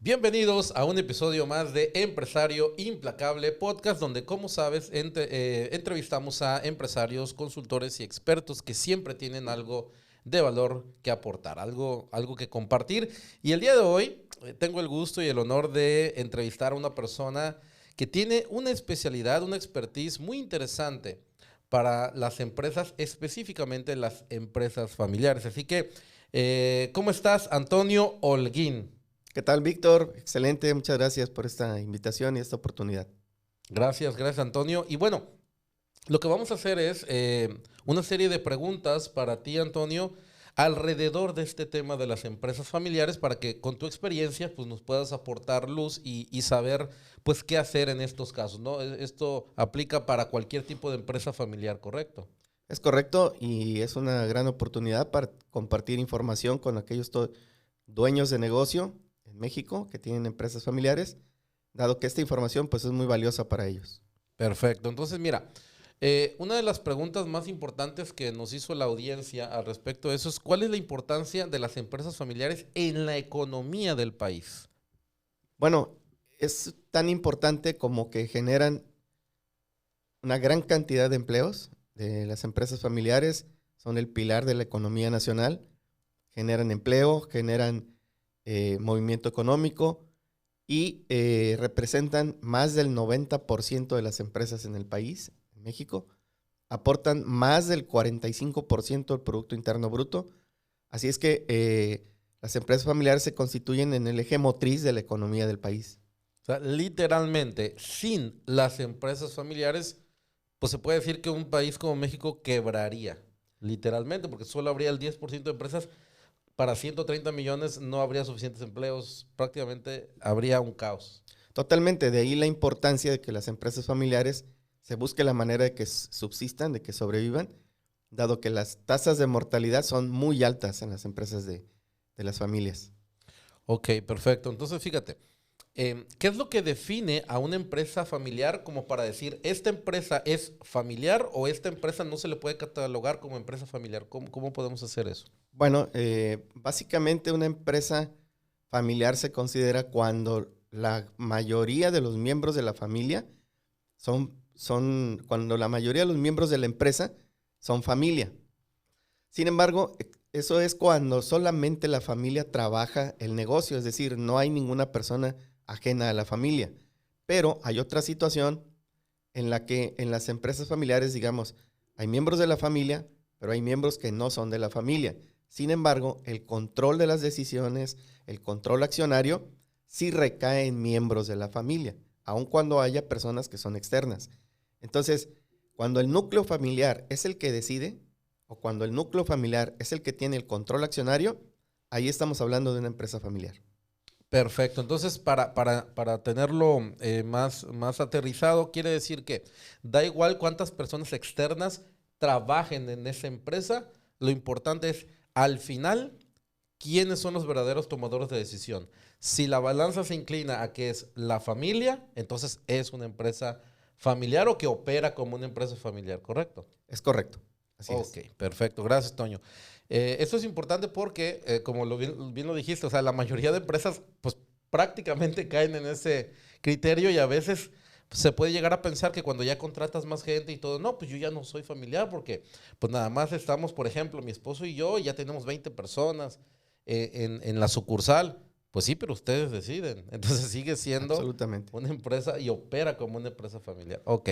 Bienvenidos a un episodio más de Empresario Implacable Podcast, donde, como sabes, entrevistamos a empresarios, consultores y expertos que siempre tienen algo de valor que aportar, algo que compartir. Y el día de hoy tengo el gusto y el honor de entrevistar a una persona que tiene una especialidad, una expertise muy interesante para las empresas, específicamente las empresas familiares. Así que, ¿cómo estás, Antonio Holguín? ¿Qué tal, Víctor? Excelente, muchas gracias por esta invitación y esta oportunidad. Gracias, Antonio. Y bueno, lo que vamos a hacer es una serie de preguntas para ti, Antonio, alrededor de este tema de las empresas familiares, para que con tu experiencia pues, nos puedas aportar luz y saber pues, qué hacer en estos casos, ¿no? Esto aplica para cualquier tipo de empresa familiar, ¿correcto? Es correcto y es una gran oportunidad para compartir información con aquellos dueños de negocio en México que tienen empresas familiares, dado que esta información pues, es muy valiosa para ellos. Perfecto. Entonces, mira, una de las preguntas más importantes que nos hizo la audiencia al respecto de eso es ¿cuál es la importancia de las empresas familiares en la economía del país? Bueno, es tan importante como que generan una gran cantidad de empleos. Las empresas familiares son el pilar de la economía nacional, generan empleo, generan movimiento económico y representan más del 90% de las empresas en el país, en México, aportan más del 45% del Producto Interno Bruto. Así es que las empresas familiares se constituyen en el eje motriz de la economía del país. O sea, literalmente, sin las empresas familiares, pues se puede decir que un país como México quebraría, literalmente, porque solo habría el 10% de empresas. Para 130 millones no habría suficientes empleos, prácticamente habría un caos. Totalmente, de ahí la importancia de que las empresas familiares se busque la manera de que subsistan, de que sobrevivan, dado que las tasas de mortalidad son muy altas en las empresas de las familias. Ok, perfecto. Entonces, fíjate, ¿qué es lo que define a una empresa familiar como para decir, esta empresa es familiar o esta empresa no se le puede catalogar como empresa familiar? ¿Cómo podemos hacer eso? Bueno, básicamente una empresa familiar se considera cuando la mayoría de los miembros de la familia cuando la mayoría de los miembros de la empresa son familia. Sin embargo, eso es cuando solamente la familia trabaja el negocio, es decir, no hay ninguna persona ajena a la familia. Pero hay otra situación en la que en las empresas familiares, digamos, hay miembros de la familia, pero hay miembros que no son de la familia. Sin embargo, el control de las decisiones, el control accionario, sí recae en miembros de la familia, aun cuando haya personas que son externas. Entonces, cuando el núcleo familiar es el que decide, o cuando el núcleo familiar es el que tiene el control accionario, ahí estamos hablando de una empresa familiar. Perfecto. Entonces, para tenerlo más aterrizado, quiere decir que da igual cuántas personas externas trabajen en esa empresa, lo importante es, al final, quiénes son los verdaderos tomadores de decisión. Si la balanza se inclina a que es la familia, entonces es una empresa familiar o que opera como una empresa familiar, ¿correcto? Es correcto, así Ok, es. perfecto. Gracias, Toño. Esto es importante porque, como bien lo dijiste, o sea, la mayoría de empresas, pues prácticamente caen en ese criterio y a veces pues, se puede llegar a pensar que cuando ya contratas más gente y todo, no, pues yo ya no soy familiar porque, pues nada más estamos, por ejemplo, mi esposo y yo, y ya tenemos 20 personas en la sucursal. Pues sí, pero ustedes deciden. Entonces sigue siendo Absolutamente. una empresa y opera como una empresa familiar. Ok,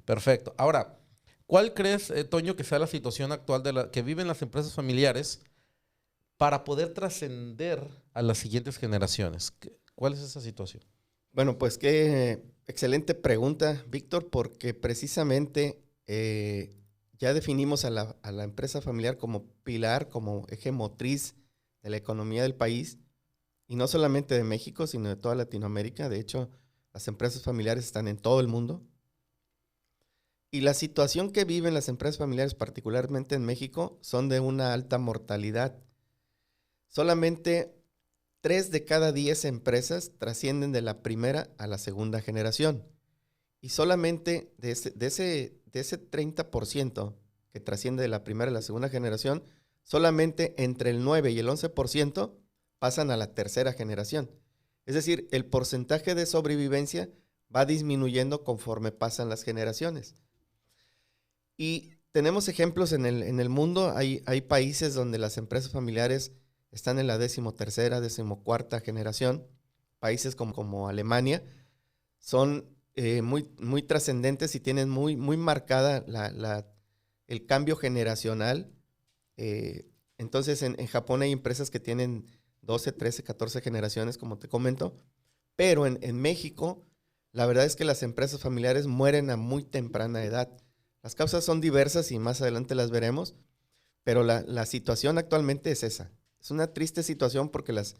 perfecto. Ahora, ¿cuál crees, Toño, que sea la situación actual que viven las empresas familiares para poder trascender a las siguientes generaciones? ¿Cuál es esa situación? Bueno, pues qué excelente pregunta, Víctor, porque precisamente ya definimos a la empresa familiar como pilar, como eje motriz de la economía del país, y no solamente de México, sino de toda Latinoamérica. De hecho, las empresas familiares están en todo el mundo. Y la situación que viven las empresas familiares, particularmente en México, son de una alta mortalidad. Solamente 3 de cada 10 empresas trascienden de la primera a la segunda generación. Y solamente de ese 30% que trasciende de la primera a la segunda generación, solamente entre el 9 y el 11% pasan a la tercera generación. Es decir, el porcentaje de sobrevivencia va disminuyendo conforme pasan las generaciones. Y tenemos ejemplos en el mundo. Hay países donde las empresas familiares están en la 13ª, 14ª generación. Países como Alemania son muy trascendentes y tienen muy marcada el cambio generacional. Entonces, en Japón hay empresas que tienen 12, 13, 14 generaciones, como te comento. Pero en México, la verdad es que las empresas familiares mueren a muy temprana edad. Las causas son diversas y más adelante las veremos, pero la situación actualmente es esa. Es una triste situación porque las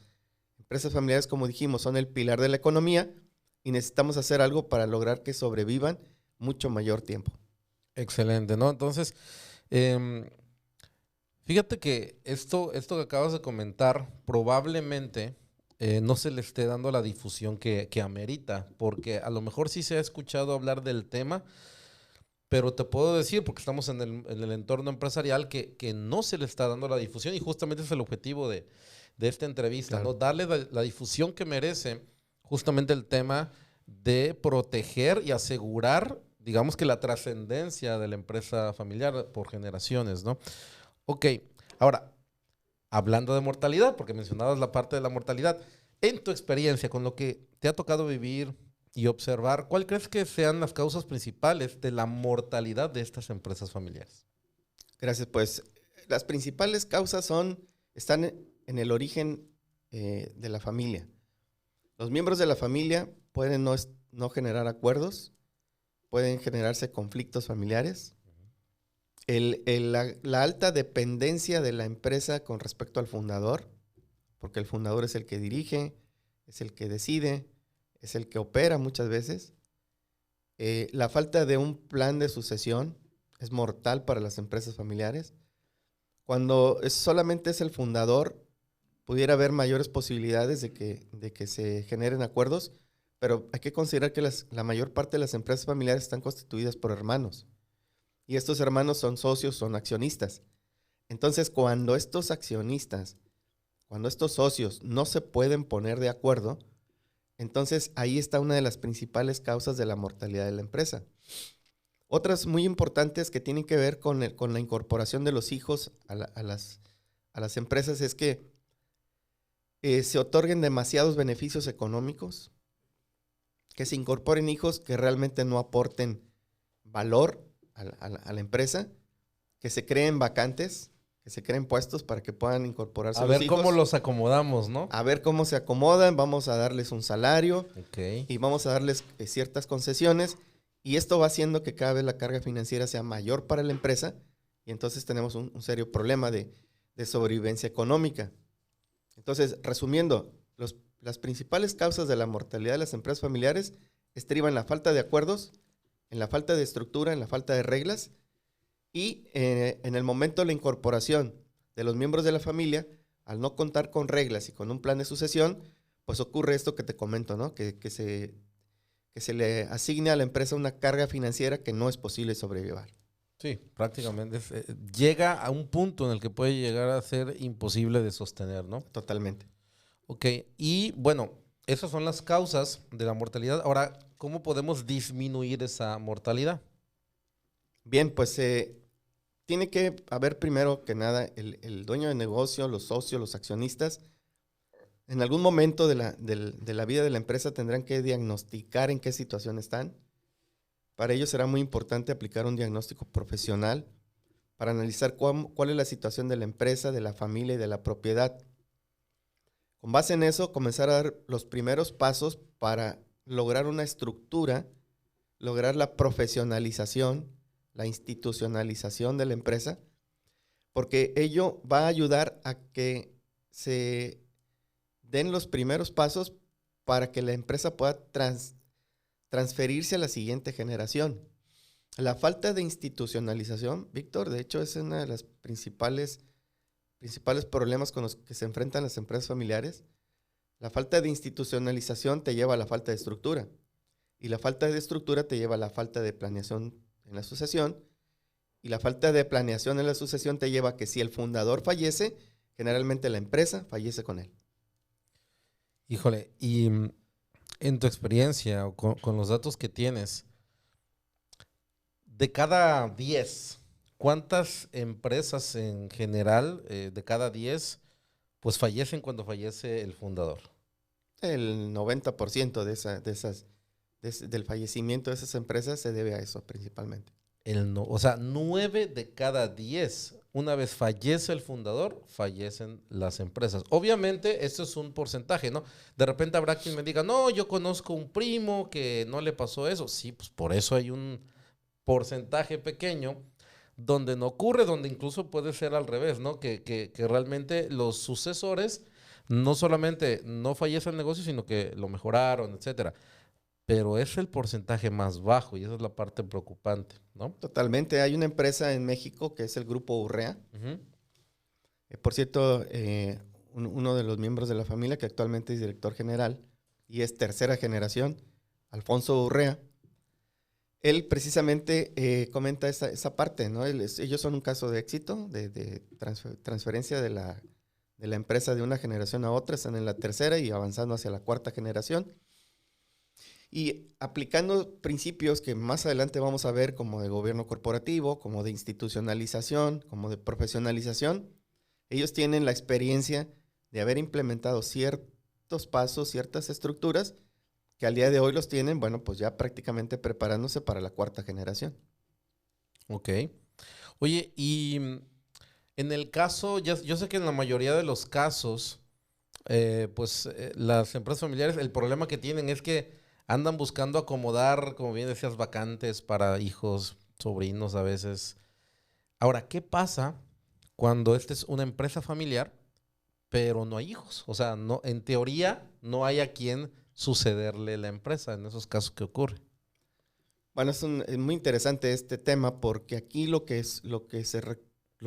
empresas familiares, como dijimos, son el pilar de la economía y necesitamos hacer algo para lograr que sobrevivan mucho mayor tiempo. Excelente, ¿no? Entonces, fíjate que esto que acabas de comentar probablemente no se le esté dando la difusión que amerita, porque a lo mejor sí se ha escuchado hablar del tema, pero te puedo decir, porque estamos en el entorno empresarial, que no se le está dando la difusión y justamente es el objetivo de esta entrevista, Claro. ¿no? Darle la difusión que merece justamente el tema de proteger y asegurar, digamos que la trascendencia de la empresa familiar por generaciones, ¿no? Ok, ahora, hablando de mortalidad, porque mencionabas la parte de la mortalidad, en tu experiencia, con lo que te ha tocado vivir y observar, ¿cuál crees que sean las causas principales de la mortalidad de estas empresas familiares? Gracias. Pues las principales causas están en el origen de la familia. Los miembros de la familia pueden no generar acuerdos, pueden generarse conflictos familiares. La alta dependencia de la empresa con respecto al fundador, porque el fundador es el que dirige, es el que decide, es el que opera muchas veces. La falta de un plan de sucesión es mortal para las empresas familiares. Cuando solamente es el fundador, pudiera haber mayores posibilidades de que se generen acuerdos, pero hay que considerar que la mayor parte de las empresas familiares están constituidas por hermanos. Y estos hermanos son socios, son accionistas. Entonces, cuando estos socios no se pueden poner de acuerdo, entonces ahí está una de las principales causas de la mortalidad de la empresa. Otras muy importantes que tienen que ver con la incorporación de los hijos a las empresas es que se otorguen demasiados beneficios económicos, que se incorporen hijos que realmente no aporten valor a la empresa, que se creen vacantes, que se creen puestos para que puedan incorporarse A los ver hijos. cómo los acomodamos, ¿no? A ver cómo se acomodan, vamos a darles un salario Ok. y vamos a darles ciertas concesiones, y esto va haciendo que cada vez la carga financiera sea mayor para la empresa y entonces tenemos un serio problema de sobrevivencia económica. Entonces, resumiendo, las principales causas de la mortalidad de las empresas familiares estriban en la falta de acuerdos, en la falta de estructura, en la falta de reglas y en el momento de la incorporación de los miembros de la familia, al no contar con reglas y con un plan de sucesión, pues ocurre esto que te comento, ¿no? Que se le asigne a la empresa una carga financiera que no es posible sobrellevar. Sí, prácticamente. Llega a un punto en el que puede llegar a ser imposible de sostener, ¿no? Totalmente. Ok, y bueno, esas son las causas de la mortalidad. Ahora, ¿cómo podemos disminuir esa mortalidad? Bien, pues tiene que haber primero que nada el dueño de negocio, los socios, los accionistas. En algún momento de la vida de la empresa tendrán que diagnosticar en qué situación están. Para ello será muy importante aplicar un diagnóstico profesional para analizar cuál es la situación de la empresa, de la familia y de la propiedad. Con base en eso, comenzar a dar los primeros pasos para lograr una estructura, lograr la profesionalización, la institucionalización de la empresa, porque ello va a ayudar a que se den los primeros pasos para que la empresa pueda transferirse a la siguiente generación. La falta de institucionalización, Víctor, de hecho es uno de los principales problemas con los que se enfrentan las empresas familiares. La falta de institucionalización te lleva a la falta de estructura y la falta de estructura te lleva a la falta de planeación en la sucesión y la falta de planeación en la sucesión te lleva a que si el fundador fallece, generalmente la empresa fallece con él. Híjole, y en tu experiencia o con los datos que tienes, de cada 10, ¿cuántas empresas en general, de cada 10, pues fallecen cuando fallece el fundador? El 90% del fallecimiento de esas empresas se debe a eso principalmente. O sea, 9 de cada 10, una vez fallece el fundador, fallecen las empresas. Obviamente, esto es un porcentaje, ¿no? De repente habrá quien me diga, no, yo conozco un primo que no le pasó eso. Sí, pues por eso hay un porcentaje pequeño donde no ocurre, donde incluso puede ser al revés, ¿no? Que realmente los sucesores no solamente no fallece el negocio, sino que lo mejoraron, etcétera. Pero es el porcentaje más bajo y esa es la parte preocupante, ¿no? Totalmente. Hay una empresa en México que es el Grupo Urrea. Ujú. Por cierto, uno de los miembros de la familia, que actualmente es director general y es tercera generación, Alfonso Urrea, él precisamente comenta esa parte, ¿no? Ellos son un caso de éxito, de transferencia de la empresa de una generación a otra, están en la tercera y avanzando hacia la cuarta generación. Y aplicando principios que más adelante vamos a ver como de gobierno corporativo, como de institucionalización, como de profesionalización, ellos tienen la experiencia de haber implementado ciertos pasos, ciertas estructuras, que al día de hoy los tienen, bueno, pues ya prácticamente preparándose para la cuarta generación. Ok. Oye, y en el caso, yo sé que en la mayoría de los casos, las empresas familiares, el problema que tienen es que andan buscando acomodar, como bien decías, vacantes para hijos, sobrinos a veces. Ahora, ¿qué pasa cuando esta es una empresa familiar, pero no hay hijos? O sea, no, en teoría no hay a quien sucederle la empresa en esos casos que ocurre. Bueno, es muy interesante este tema porque aquí lo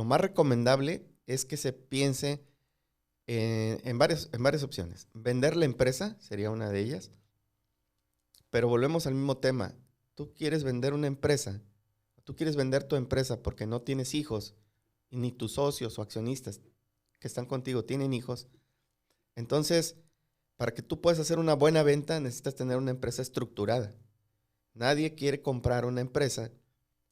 más recomendable es que se piense en varias opciones. Vender la empresa sería una de ellas, pero volvemos al mismo tema. Tú quieres vender una empresa, tú quieres vender tu empresa porque no tienes hijos, y ni tus socios o accionistas que están contigo tienen hijos. Entonces, para que tú puedas hacer una buena venta, necesitas tener una empresa estructurada. Nadie quiere comprar una empresa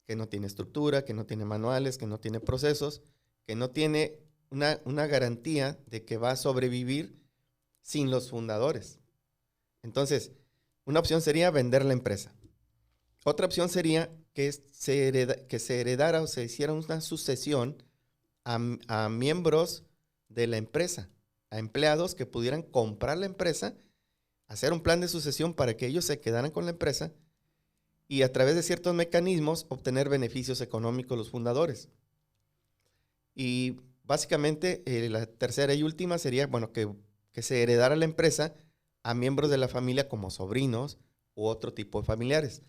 que no tiene estructura, que no tiene manuales, que no tiene procesos, que no tiene una garantía de que va a sobrevivir sin los fundadores. Entonces, una opción sería vender la empresa. Otra opción sería que se heredara o se hiciera una sucesión a miembros de la empresa, a empleados que pudieran comprar la empresa, hacer un plan de sucesión para que ellos se quedaran con la empresa y a través de ciertos mecanismos obtener beneficios económicos los fundadores. Y básicamente la tercera y última sería, bueno, que se heredara la empresa a miembros de la familia como sobrinos u otro tipo de familiares.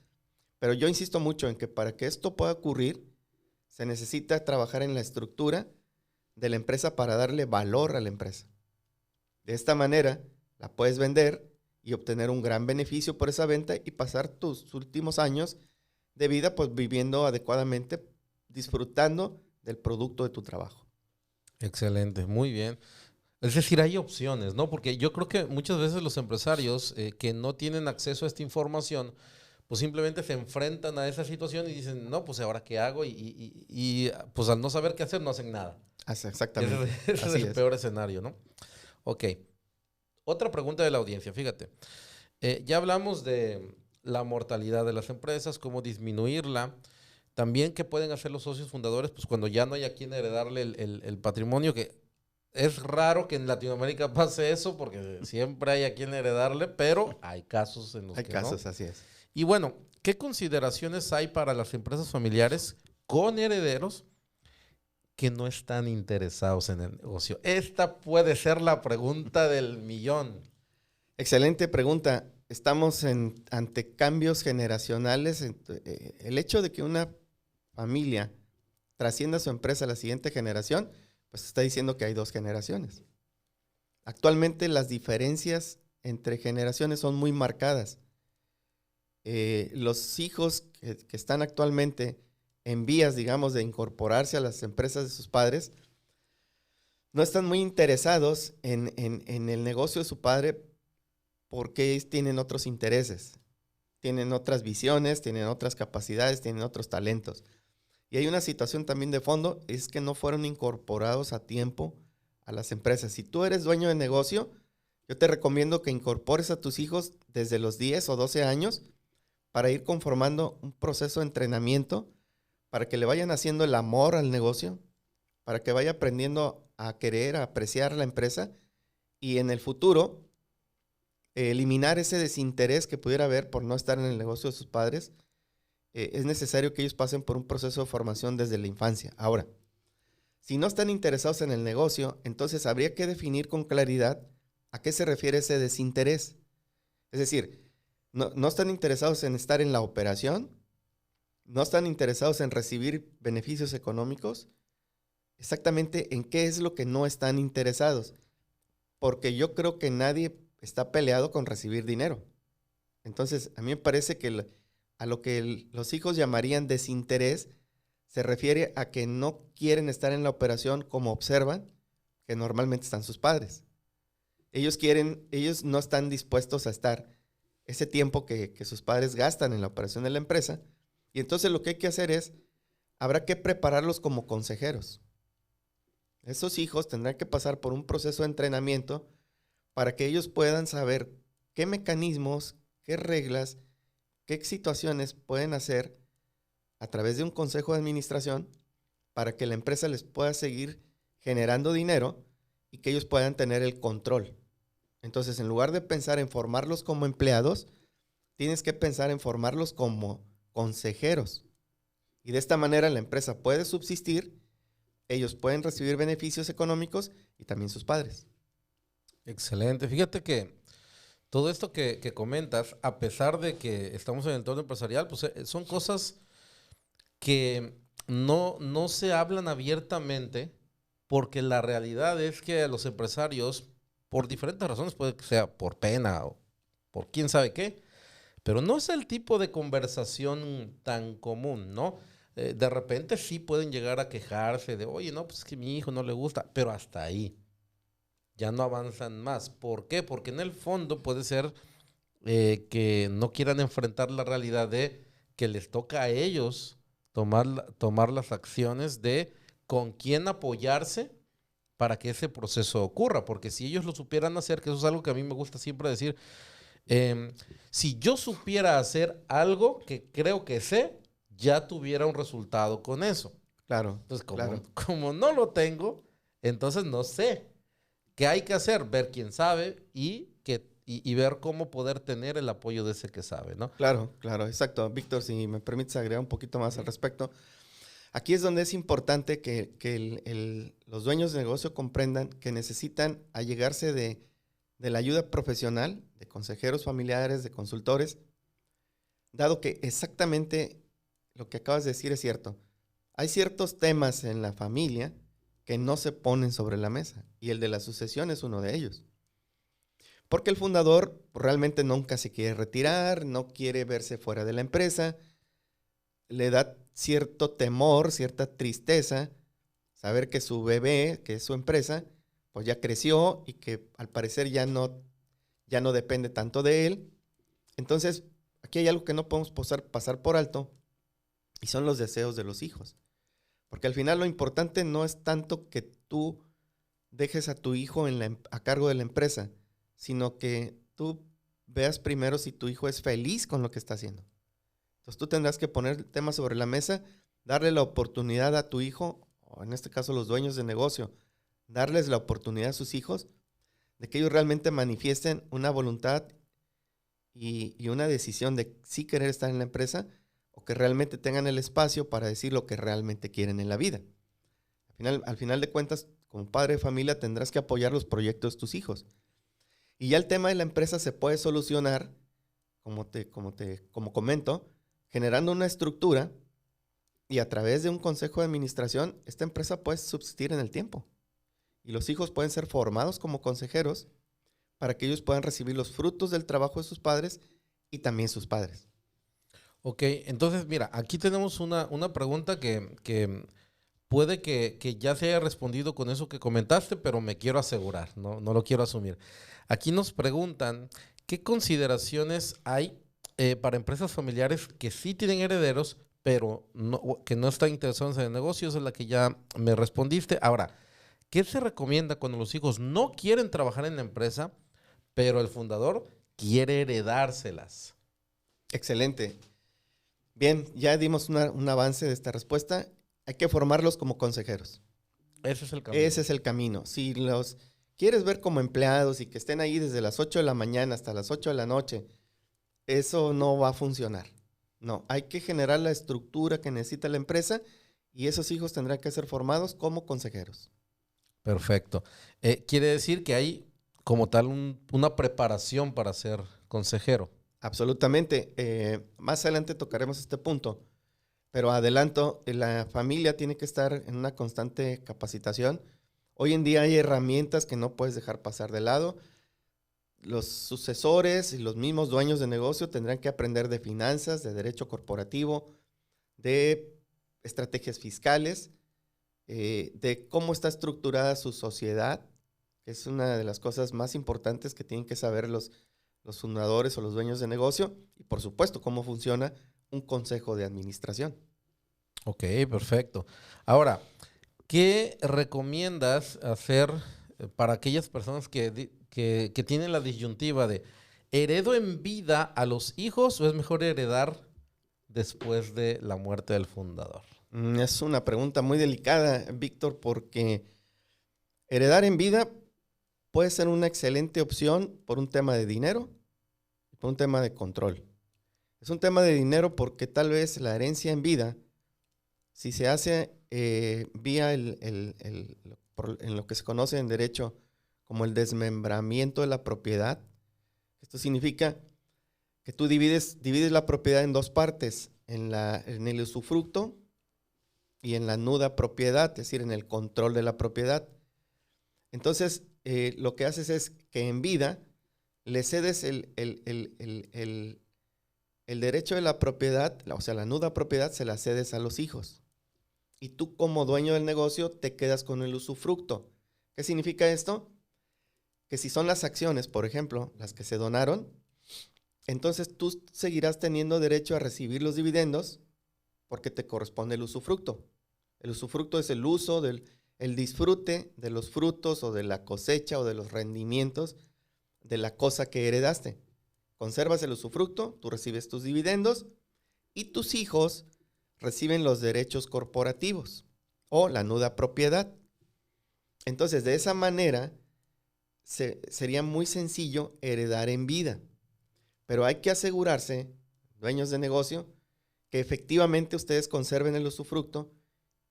Pero yo insisto mucho en que para que esto pueda ocurrir, se necesita trabajar en la estructura de la empresa para darle valor a la empresa. De esta manera, la puedes vender y obtener un gran beneficio por esa venta y pasar tus últimos años de vida pues viviendo adecuadamente, disfrutando del producto de tu trabajo. Excelente, muy bien. Es decir, hay opciones, ¿no? Porque yo creo que muchas veces los empresarios que no tienen acceso a esta información, pues simplemente se enfrentan a esa situación y dicen, no, pues ahora qué hago pues al no saber qué hacer no hacen nada. Exactamente. Ese es el peor escenario, ¿no? Ok. Otra pregunta de la audiencia, fíjate. Ya hablamos de la mortalidad de las empresas, cómo disminuirla. También qué pueden hacer los socios fundadores, pues cuando ya no hay a quien heredarle el patrimonio, que es raro que en Latinoamérica pase eso, porque siempre hay a quien heredarle, pero hay casos en los Hay que casos, no. así es. Y bueno, ¿qué consideraciones hay para las empresas familiares con herederos que no están interesados en el negocio? Esta puede ser la pregunta del millón. Excelente pregunta. Estamos ante cambios generacionales. El hecho de que una familia trascienda su empresa a la siguiente generación, pues está diciendo que hay dos generaciones. Actualmente las diferencias entre generaciones son muy marcadas. Los hijos que están actualmente en vías, digamos, de incorporarse a las empresas de sus padres, no están muy interesados en el negocio de su padre porque ellos tienen otros intereses, tienen otras visiones, tienen otras capacidades, tienen otros talentos. Y hay una situación también de fondo, es que no fueron incorporados a tiempo a las empresas. Si tú eres dueño de negocio, yo te recomiendo que incorpores a tus hijos desde los 10 o 12 años para ir conformando un proceso de entrenamiento, para que le vayan haciendo el amor al negocio, para que vaya aprendiendo a querer, a apreciar la empresa y en el futuro eliminar ese desinterés que pudiera haber por no estar en el negocio de sus padres. Es necesario que ellos pasen por un proceso de formación desde la infancia. Ahora, si no están interesados en el negocio, entonces habría que definir con claridad a qué se refiere ese desinterés. Es decir, no están interesados en estar en la operación, no están interesados en recibir beneficios económicos. Exactamente en qué es lo que no están interesados. Porque yo creo que nadie está peleado con recibir dinero. Entonces, a mí me parece que a lo que los hijos llamarían desinterés se refiere a que no quieren estar en la operación como observan que normalmente están sus padres. Ellos no están dispuestos a estar ese tiempo que sus padres gastan en la operación de la empresa. Y entonces lo que hay que hacer es, habrá que prepararlos como consejeros. Esos hijos tendrán que pasar por un proceso de entrenamiento para que ellos puedan saber qué mecanismos, qué reglas, qué situaciones pueden hacer a través de un consejo de administración para que la empresa les pueda seguir generando dinero y que ellos puedan tener el control. Entonces, en lugar de pensar en formarlos como empleados, tienes que pensar en formarlos como consejeros. Y de esta manera la empresa puede subsistir, ellos pueden recibir beneficios económicos y también sus padres. Excelente. Fíjate que todo esto que comentas, a pesar de que estamos en el entorno empresarial, pues son cosas que no se hablan abiertamente, porque la realidad es que los empresarios, por diferentes razones, puede que sea por pena o por quién sabe qué, pero no es el tipo de conversación tan común, ¿no? De repente sí pueden llegar a quejarse de, oye, no, pues es que a mi hijo no le gusta, pero hasta ahí. Ya no avanzan más. ¿Por qué? Porque en el fondo puede ser que no quieran enfrentar la realidad de que les toca a ellos tomar las acciones de con quién apoyarse para que ese proceso ocurra. Porque si ellos lo supieran hacer, que eso es algo que a mí me gusta siempre decir, si yo supiera hacer algo que creo que sé, ya tuviera un resultado con eso. Claro. Entonces, claro. como no lo tengo, entonces no sé. ¿Qué hay que hacer? Ver quién sabe y ver cómo poder tener el apoyo de ese que sabe, ¿no? Claro, exacto. Víctor, si me permites agregar un poquito más al respecto. Aquí es donde es importante que los dueños de negocio comprendan que necesitan allegarse de la ayuda profesional, de consejeros familiares, de consultores, dado que exactamente lo que acabas de decir es cierto. Hay ciertos temas en la familia que no se ponen sobre la mesa, y el de la sucesión es uno de ellos. Porque el fundador realmente nunca se quiere retirar, no quiere verse fuera de la empresa, le da cierto temor, cierta tristeza, saber que su bebé, que es su empresa, pues ya creció y que al parecer ya no depende tanto de él. Entonces, aquí hay algo que no podemos pasar por alto, y son los deseos de los hijos. Porque al final lo importante no es tanto que tú dejes a tu hijo a cargo de la empresa, sino que tú veas primero si tu hijo es feliz con lo que está haciendo. Entonces tú tendrás que poner el tema sobre la mesa, darle la oportunidad a tu hijo, o en este caso los dueños de negocio, darles la oportunidad a sus hijos de que ellos realmente manifiesten una voluntad y una decisión de sí querer estar en la empresa, o que realmente tengan el espacio para decir lo que realmente quieren en la vida. Al final de cuentas, como padre de familia, tendrás que apoyar los proyectos de tus hijos. Y ya el tema de la empresa se puede solucionar, como comento, generando una estructura, y a través de un consejo de administración, esta empresa puede subsistir en el tiempo. Y los hijos pueden ser formados como consejeros para que ellos puedan recibir los frutos del trabajo de sus padres y también sus padres. Ok, entonces mira, aquí tenemos una pregunta que puede que ya se haya respondido con eso que comentaste, pero me quiero asegurar, no lo quiero asumir. Aquí nos preguntan ¿Qué consideraciones hay para empresas familiares que sí tienen herederos, pero que no están interesados en el negocio? Esa es la que ya me respondiste. Ahora, ¿qué se recomienda cuando los hijos no quieren trabajar en la empresa, pero el fundador quiere heredárselas? Excelente. Bien, ya dimos un avance de esta respuesta. Hay que formarlos como consejeros. Ese es el camino. Ese es el camino. Si los quieres ver como empleados y que estén ahí desde las 8 de la mañana hasta las 8 de la noche, eso no va a funcionar. No, hay que generar la estructura que necesita la empresa y esos hijos tendrán que ser formados como consejeros. Perfecto. Quiere decir que hay como tal una preparación para ser consejero. Absolutamente. Más adelante tocaremos este punto, pero adelanto, la familia tiene que estar en una constante capacitación. Hoy en día hay herramientas que no puedes dejar pasar de lado. Los sucesores y los mismos dueños de negocio tendrán que aprender de finanzas, de derecho corporativo, de estrategias fiscales, de cómo está estructurada su sociedad, que es una de las cosas más importantes que tienen que saber los fundadores o los dueños de negocio, y por supuesto cómo funciona un consejo de administración. Ok, perfecto. Ahora, ¿qué recomiendas hacer para aquellas personas que tienen la disyuntiva de ¿heredo en vida a los hijos o es mejor heredar después de la muerte del fundador? Es una pregunta muy delicada, Víctor, porque heredar en vida puede ser una excelente opción por un tema de dinero y por un tema de control. Es un tema de dinero porque tal vez la herencia en vida, si se hace vía en lo que se conoce en derecho como el desmembramiento de la propiedad, esto significa que tú divides la propiedad en dos partes, en el usufructo y en la nuda propiedad, es decir, en el control de la propiedad. Entonces, lo que haces es que en vida le cedes el derecho de la propiedad, o sea, la nuda propiedad se la cedes a los hijos. Y tú como dueño del negocio te quedas con el usufructo. ¿Qué significa esto? Que si son las acciones, por ejemplo, las que se donaron, entonces tú seguirás teniendo derecho a recibir los dividendos porque te corresponde el usufructo. El usufructo es el uso el disfrute de los frutos o de la cosecha o de los rendimientos de la cosa que heredaste. Conservas el usufructo, tú recibes tus dividendos y tus hijos reciben los derechos corporativos o la nuda propiedad. Entonces, de esa manera, sería muy sencillo heredar en vida. Pero hay que asegurarse, dueños de negocio, que efectivamente ustedes conserven el usufructo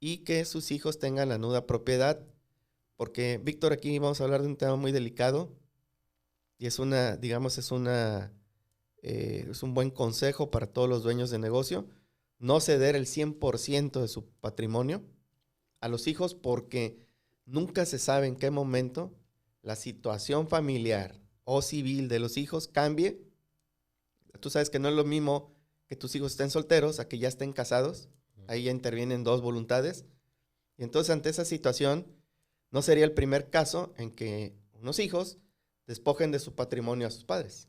y que sus hijos tengan la nuda propiedad. Porque, Víctor, aquí vamos a hablar de un tema muy delicado y es un buen consejo para todos los dueños de negocio, no ceder el 100% de su patrimonio a los hijos porque nunca se sabe en qué momento la situación familiar o civil de los hijos cambie. Tú sabes que no es lo mismo que tus hijos estén solteros a que ya estén casados. Ahí ya intervienen dos voluntades. Y entonces ante esa situación no sería el primer caso en que unos hijos despojen de su patrimonio a sus padres.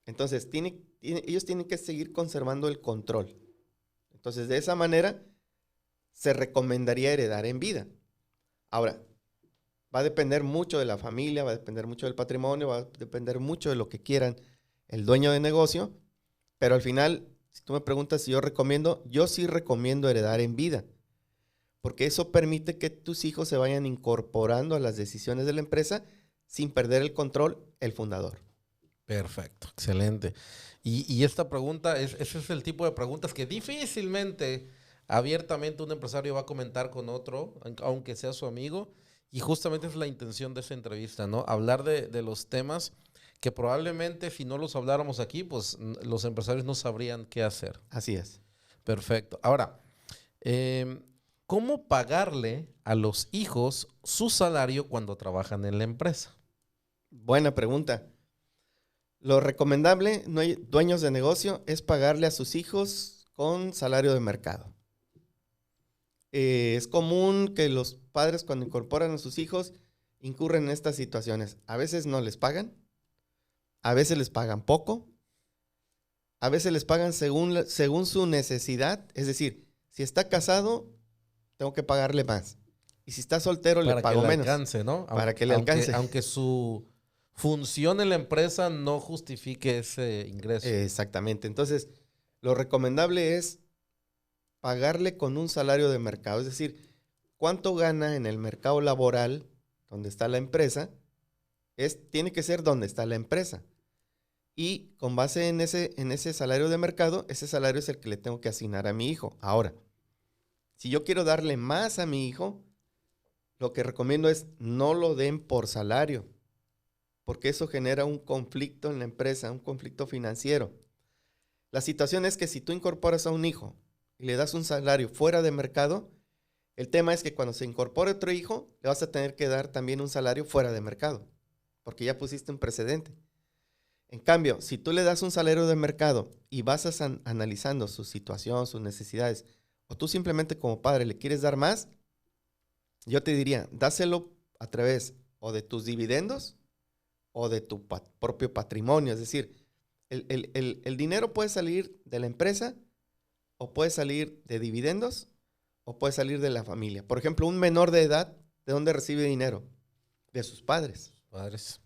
Entonces ellos tienen que seguir conservando el control. Entonces de esa manera se recomendaría heredar en vida. Ahora, va a depender mucho de la familia, va a depender mucho del patrimonio, va a depender mucho de lo que quieran el dueño de negocio, pero al final, si tú me preguntas si yo sí recomiendo heredar en vida, porque eso permite que tus hijos se vayan incorporando a las decisiones de la empresa sin perder el control el fundador. Perfecto, excelente. Y esta pregunta, ese es el tipo de preguntas que difícilmente, abiertamente un empresario va a comentar con otro, aunque sea su amigo, y justamente es la intención de esta entrevista, ¿no? Hablar de los temas que probablemente si no los habláramos aquí, pues los empresarios no sabrían qué hacer. Así es. Perfecto. Ahora, ¿cómo pagarle a los hijos su salario cuando trabajan en la empresa? Buena pregunta. Lo recomendable, dueños de negocio, es pagarle a sus hijos con salario de mercado. Es común que los padres cuando incorporan a sus hijos incurren en estas situaciones. A veces no les pagan, a veces les pagan poco, a veces les pagan según su necesidad. Es decir, si está casado, tengo que pagarle más. Y si está soltero, le pago menos. Para que le alcance, ¿no? Para que le alcance. Aunque su función en la empresa no justifique ese ingreso. Exactamente. Entonces, lo recomendable es pagarle con un salario de mercado. Es decir, cuánto gana en el mercado laboral donde está la empresa, tiene que ser donde está la empresa. Y con base en ese salario de mercado, ese salario es el que le tengo que asignar a mi hijo. Ahora, si yo quiero darle más a mi hijo, lo que recomiendo es no lo den por salario, porque eso genera un conflicto en la empresa, un conflicto financiero. La situación es que si tú incorporas a un hijo y le das un salario fuera de mercado, el tema es que cuando se incorpore otro hijo, le vas a tener que dar también un salario fuera de mercado, porque ya pusiste un precedente. En cambio, si tú le das un salario de mercado y vas analizando su situación, sus necesidades, o tú simplemente como padre le quieres dar más, yo te diría, dáselo a través o de tus dividendos o de tu propio patrimonio. Es decir, el dinero puede salir de la empresa o puede salir de dividendos o puede salir de la familia. Por ejemplo, un menor de edad, ¿de dónde recibe dinero? De sus padres.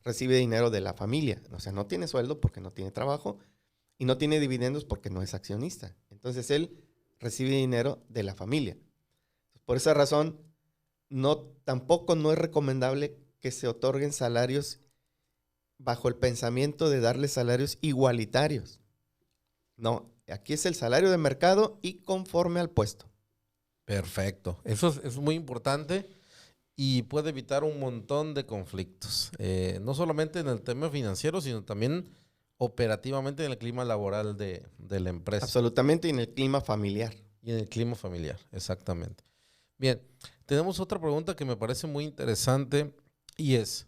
Recibe dinero de la familia. O sea, no tiene sueldo porque no tiene trabajo y no tiene dividendos porque no es accionista. Entonces, él recibe dinero de la familia. Por esa razón, tampoco no es recomendable que se otorguen salarios bajo el pensamiento de darle salarios igualitarios. No, aquí es el salario de mercado y conforme al puesto. Perfecto. Eso es muy importante y puede evitar un montón de conflictos. No solamente en el tema financiero, sino también operativamente en el clima laboral de la empresa. Absolutamente, y en el clima familiar. Y en el clima familiar, exactamente. Bien, tenemos otra pregunta que me parece muy interesante y es,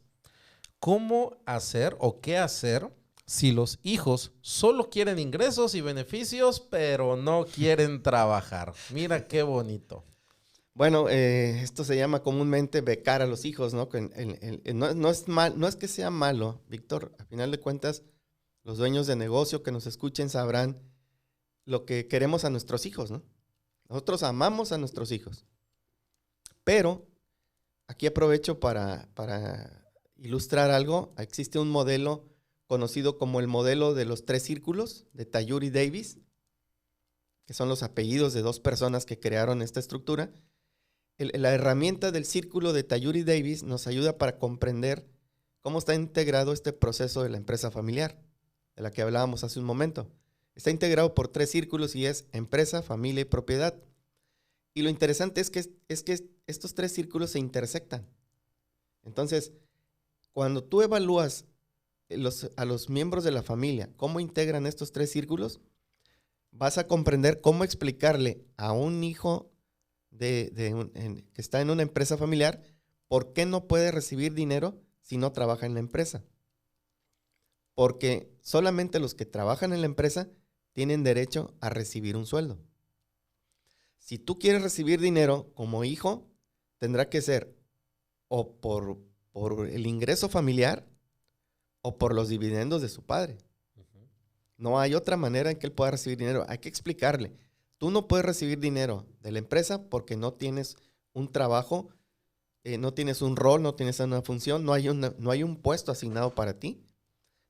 ¿cómo hacer o qué hacer si los hijos solo quieren ingresos y beneficios, pero no quieren trabajar? Mira qué bonito. Bueno, esto se llama comúnmente becar a los hijos, ¿no? No es que sea malo, Víctor. A final de cuentas, los dueños de negocio que nos escuchen sabrán lo que queremos a nuestros hijos, ¿no? Nosotros amamos a nuestros hijos. Pero aquí aprovecho para ilustrar algo. Existe un modelo conocido como el modelo de los 3 círculos de Tayuri Davis, que son los apellidos de 2 personas que crearon esta estructura. La herramienta del círculo de Tayuri Davis nos ayuda para comprender cómo está integrado este proceso de la empresa familiar, de la que hablábamos hace un momento. Está integrado por 3 círculos y es empresa, familia y propiedad. Y lo interesante es que estos 3 círculos se intersectan. Entonces, cuando tú evalúas a los miembros de la familia, cómo integran estos 3 círculos, vas a comprender cómo explicarle a un hijo que está en una empresa familiar por qué no puede recibir dinero si no trabaja en la empresa. Porque solamente los que trabajan en la empresa tienen derecho a recibir un sueldo. Si tú quieres recibir dinero como hijo, tendrá que ser o por el ingreso familiar o por los dividendos de su padre. Uh-huh. No hay otra manera en que él pueda recibir dinero. Hay que explicarle. Tú no puedes recibir dinero de la empresa porque no tienes un trabajo, no tienes un rol, no tienes una función, no hay un puesto asignado para ti.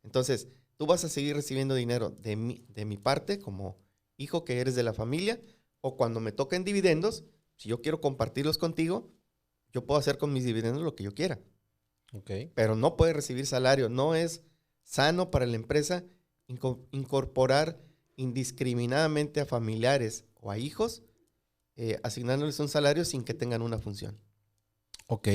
Entonces, tú vas a seguir recibiendo dinero de mi parte como hijo que eres de la familia, o cuando me toquen dividendos, si yo quiero compartirlos contigo, yo puedo hacer con mis dividendos lo que yo quiera. Okay. Pero no puedes recibir salario. No es sano para la empresa incorporar indiscriminadamente a familiares o a hijos, asignándoles un salario sin que tengan una función. Ok.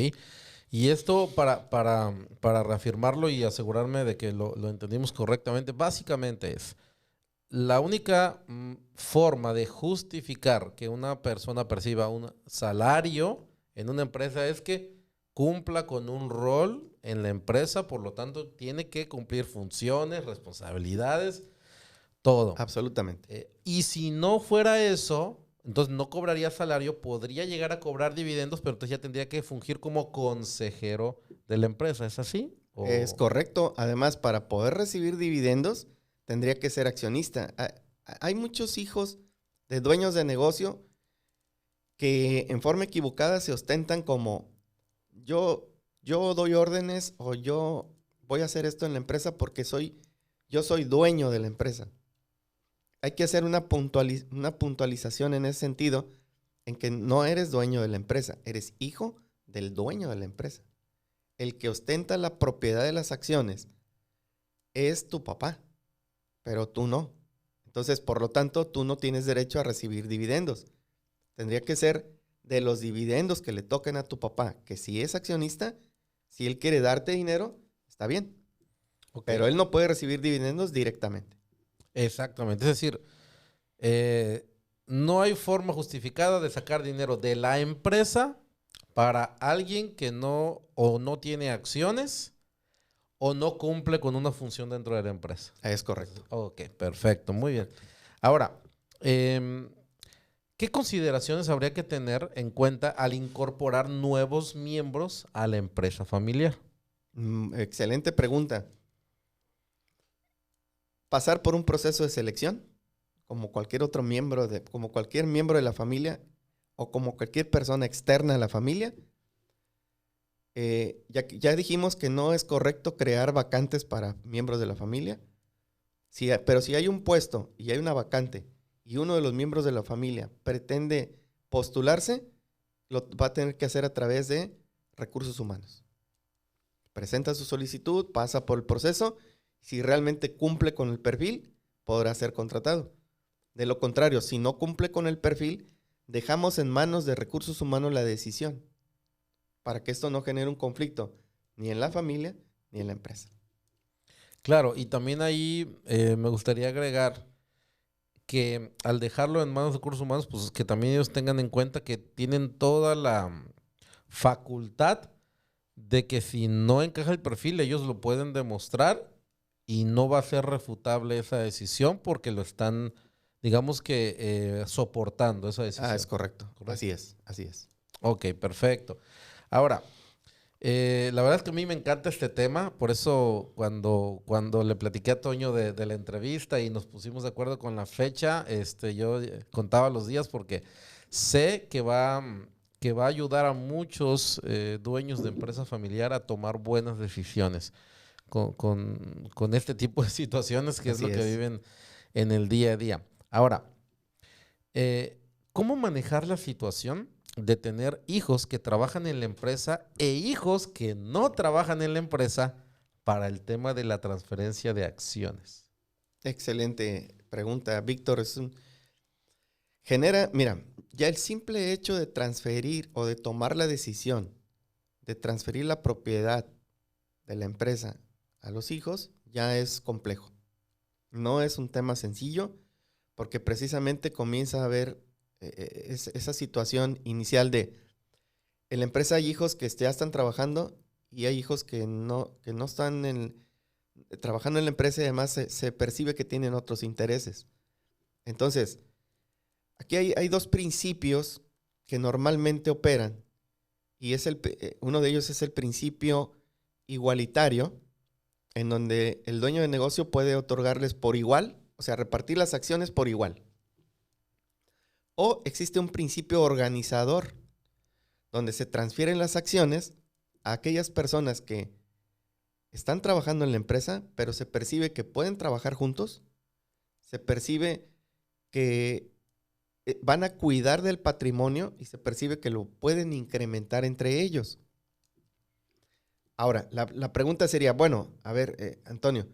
Y esto, para reafirmarlo y asegurarme de que lo entendimos correctamente, básicamente es la única forma de justificar que una persona perciba un salario en una empresa es que cumpla con un rol en la empresa, por lo tanto tiene que cumplir funciones, responsabilidades, todo. Absolutamente. Y si no fuera eso, entonces no cobraría salario, podría llegar a cobrar dividendos, pero entonces ya tendría que fungir como consejero de la empresa. ¿Es así? Es correcto. Además, para poder recibir dividendos, tendría que ser accionista. Hay muchos hijos de dueños de negocio que en forma equivocada se ostentan como yo doy órdenes o yo voy a hacer esto en la empresa porque yo soy dueño de la empresa. Hay que hacer una puntualización en ese sentido, en que no eres dueño de la empresa, eres hijo del dueño de la empresa. El que ostenta la propiedad de las acciones es tu papá, pero tú no. Entonces, por lo tanto, tú no tienes derecho a recibir dividendos. Tendría que ser de los dividendos que le toquen a tu papá, que si es accionista, si él quiere darte dinero, está bien. Okay. Pero él no puede recibir dividendos directamente. Exactamente. Es decir, no hay forma justificada de sacar dinero de la empresa para alguien que no tiene acciones o no cumple con una función dentro de la empresa. Es correcto. Ok, perfecto, muy bien. Ahora, ¿qué consideraciones habría que tener en cuenta al incorporar nuevos miembros a la empresa familiar? Excelente pregunta. Pasar por un proceso de selección, como cualquier otro miembro, como cualquier miembro de la familia o como cualquier persona externa a la familia. Ya dijimos que no es correcto crear vacantes para miembros de la familia, pero si hay un puesto y hay una vacante y uno de los miembros de la familia pretende postularse, lo va a tener que hacer a través de recursos humanos. Presenta su solicitud, pasa por el proceso. Si realmente cumple con el perfil, podrá ser contratado. De lo contrario, si no cumple con el perfil, dejamos en manos de recursos humanos la decisión para que esto no genere un conflicto ni en la familia ni en la empresa. Claro, y también ahí me gustaría agregar que al dejarlo en manos de recursos humanos, pues que también ellos tengan en cuenta que tienen toda la facultad de que si no encaja el perfil, ellos lo pueden demostrar y no va a ser refutable esa decisión porque lo están, digamos que, soportando esa decisión. Es correcto. Así es. Ok, perfecto. Ahora, la verdad es que a mí me encanta este tema, por eso cuando le platiqué a Toño de la entrevista y nos pusimos de acuerdo con la fecha, yo contaba los días porque sé que va a ayudar a muchos dueños de empresa familiar a tomar buenas decisiones con este tipo de situaciones que es lo que viven en el día a día. Ahora, ¿cómo manejar la situación de tener hijos que trabajan en la empresa e hijos que no trabajan en la empresa para el tema de la transferencia de acciones? Excelente pregunta, Víctor. Mira, ya el simple hecho de transferir o de tomar la decisión de transferir la propiedad de la empresa a los hijos ya es complejo. No es un tema sencillo porque precisamente comienza a haber esa situación inicial de en la empresa hay hijos que ya están trabajando y hay hijos que no están trabajando en la empresa y además se percibe que tienen otros intereses. Entonces, aquí hay dos principios que normalmente operan y uno de ellos es el principio igualitario, en donde el dueño de negocio puede otorgarles por igual, o sea, repartir las acciones por igual. O existe un principio organizador, donde se transfieren las acciones a aquellas personas que están trabajando en la empresa, pero se percibe que pueden trabajar juntos, se percibe que van a cuidar del patrimonio y se percibe que lo pueden incrementar entre ellos. Ahora, la pregunta sería, bueno, a ver, Antonio,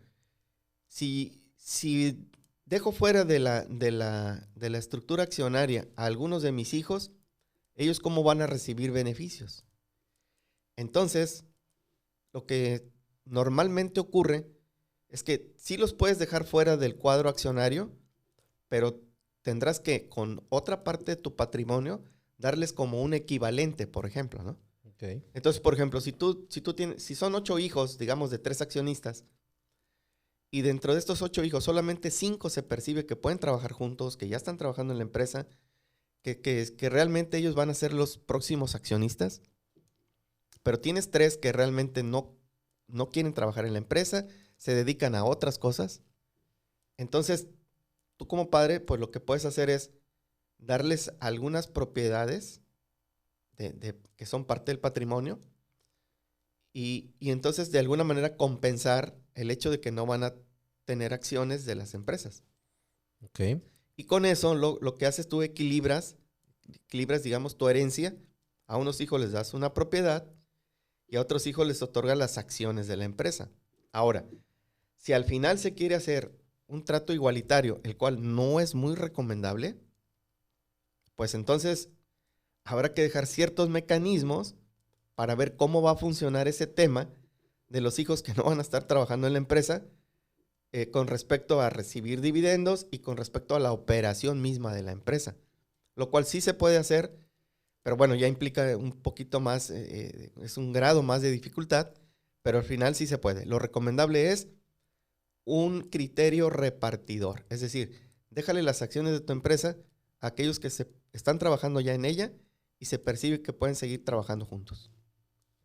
si dejo fuera de la estructura accionaria a algunos de mis hijos, ¿ellos cómo van a recibir beneficios? Entonces, lo que normalmente ocurre es que sí los puedes dejar fuera del cuadro accionario, pero tendrás que, con otra parte de tu patrimonio, darles como un equivalente, por ejemplo, ¿no? Okay. Entonces, por ejemplo, si son 8 hijos, digamos, de 3 accionistas, y dentro de estos 8 hijos, solamente 5 se percibe que pueden trabajar juntos, que ya están trabajando en la empresa, que realmente ellos van a ser los próximos accionistas, pero tienes 3 que realmente no no quieren trabajar en la empresa, se dedican a otras cosas. Entonces, tú como padre, pues lo que puedes hacer es darles algunas propiedades que son parte del patrimonio y entonces de alguna manera compensar el hecho de que no van a tener acciones de las empresas. Ok. Y con eso lo que haces tú equilibras, digamos, tu herencia. A unos hijos les das una propiedad y a otros hijos les otorgas las acciones de la empresa. Ahora, si al final se quiere hacer un trato igualitario, el cual no es muy recomendable, pues entonces habrá que dejar ciertos mecanismos para ver cómo va a funcionar ese tema de los hijos que no van a estar trabajando en la empresa con respecto a recibir dividendos y con respecto a la operación misma de la empresa. Lo cual sí se puede hacer, pero bueno, ya implica un poquito más, es un grado más de dificultad, pero al final sí se puede. Lo recomendable es un criterio repartidor, es decir, déjale las acciones de tu empresa a aquellos que están trabajando ya en ella y se percibe que pueden seguir trabajando juntos.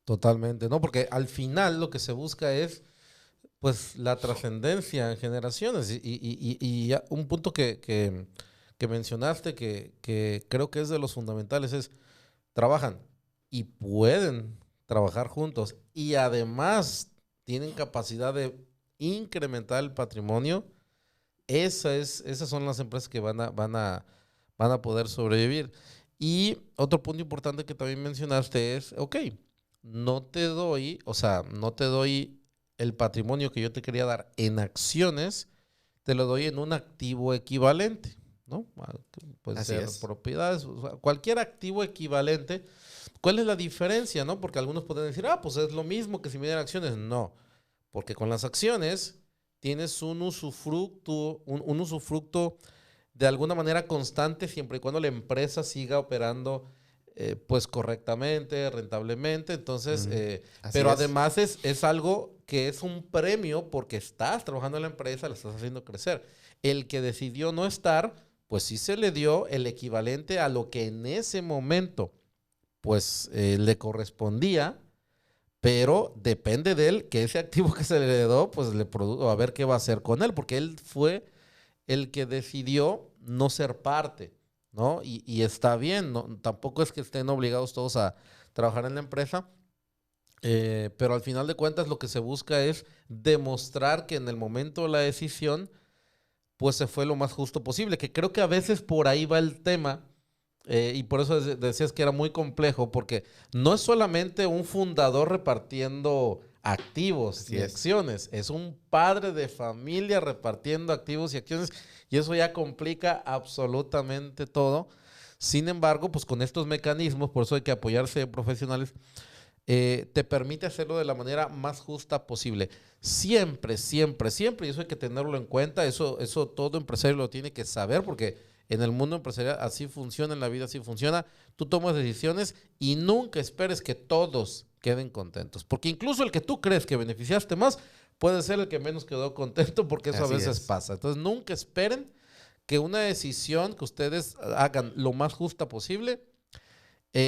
Totalmente, ¿no? Porque al final lo que se busca es, pues, la trascendencia en generaciones. Y ya un punto que mencionaste que creo que es de los fundamentales es, trabajan y pueden trabajar juntos y además tienen capacidad de incrementar el patrimonio. Esas son las empresas que van a poder sobrevivir. Y otro punto importante que también mencionaste es, ok, no te doy el patrimonio que yo te quería dar en acciones, te lo doy en un activo equivalente, ¿no? Puede Así ser es. propiedades, o sea, cualquier activo equivalente. ¿Cuál es la diferencia, no? Porque algunos pueden decir, pues es lo mismo que si me dieran acciones. No, porque con las acciones tienes un usufructo de alguna manera constante siempre y cuando la empresa siga operando pues correctamente, rentablemente. Entonces, Así pero es. además es algo que es un premio porque estás trabajando en la empresa, la estás haciendo crecer. El que decidió no estar, pues sí se le dio el equivalente a lo que en ese momento pues le correspondía, pero depende de él que ese activo que se le heredó, pues a ver qué va a hacer con él, porque él fue el que decidió no ser parte, ¿no? Y está bien, ¿no? Tampoco es que estén obligados todos a trabajar en la empresa, pero al final de cuentas lo que se busca es demostrar que en el momento de la decisión, pues se fue lo más justo posible, que creo que a veces por ahí va el tema. Y por eso decías que era muy complejo, porque no es solamente un fundador repartiendo activos Así y es. acciones, es un padre de familia repartiendo activos y acciones, y eso ya complica absolutamente todo. Sin embargo, pues con estos mecanismos, por eso hay que apoyarse de profesionales, te permite hacerlo de la manera más justa posible. Siempre, siempre, siempre, y eso hay que tenerlo en cuenta, eso todo empresario lo tiene que saber, porque en el mundo empresarial así funciona, en la vida así funciona. Tú tomas decisiones y nunca esperes que todos queden contentos, porque incluso el que tú crees que beneficiaste más puede ser el que menos quedó contento, porque eso a Así veces es. pasa. Entonces nunca esperen que una decisión que ustedes hagan lo más justa posible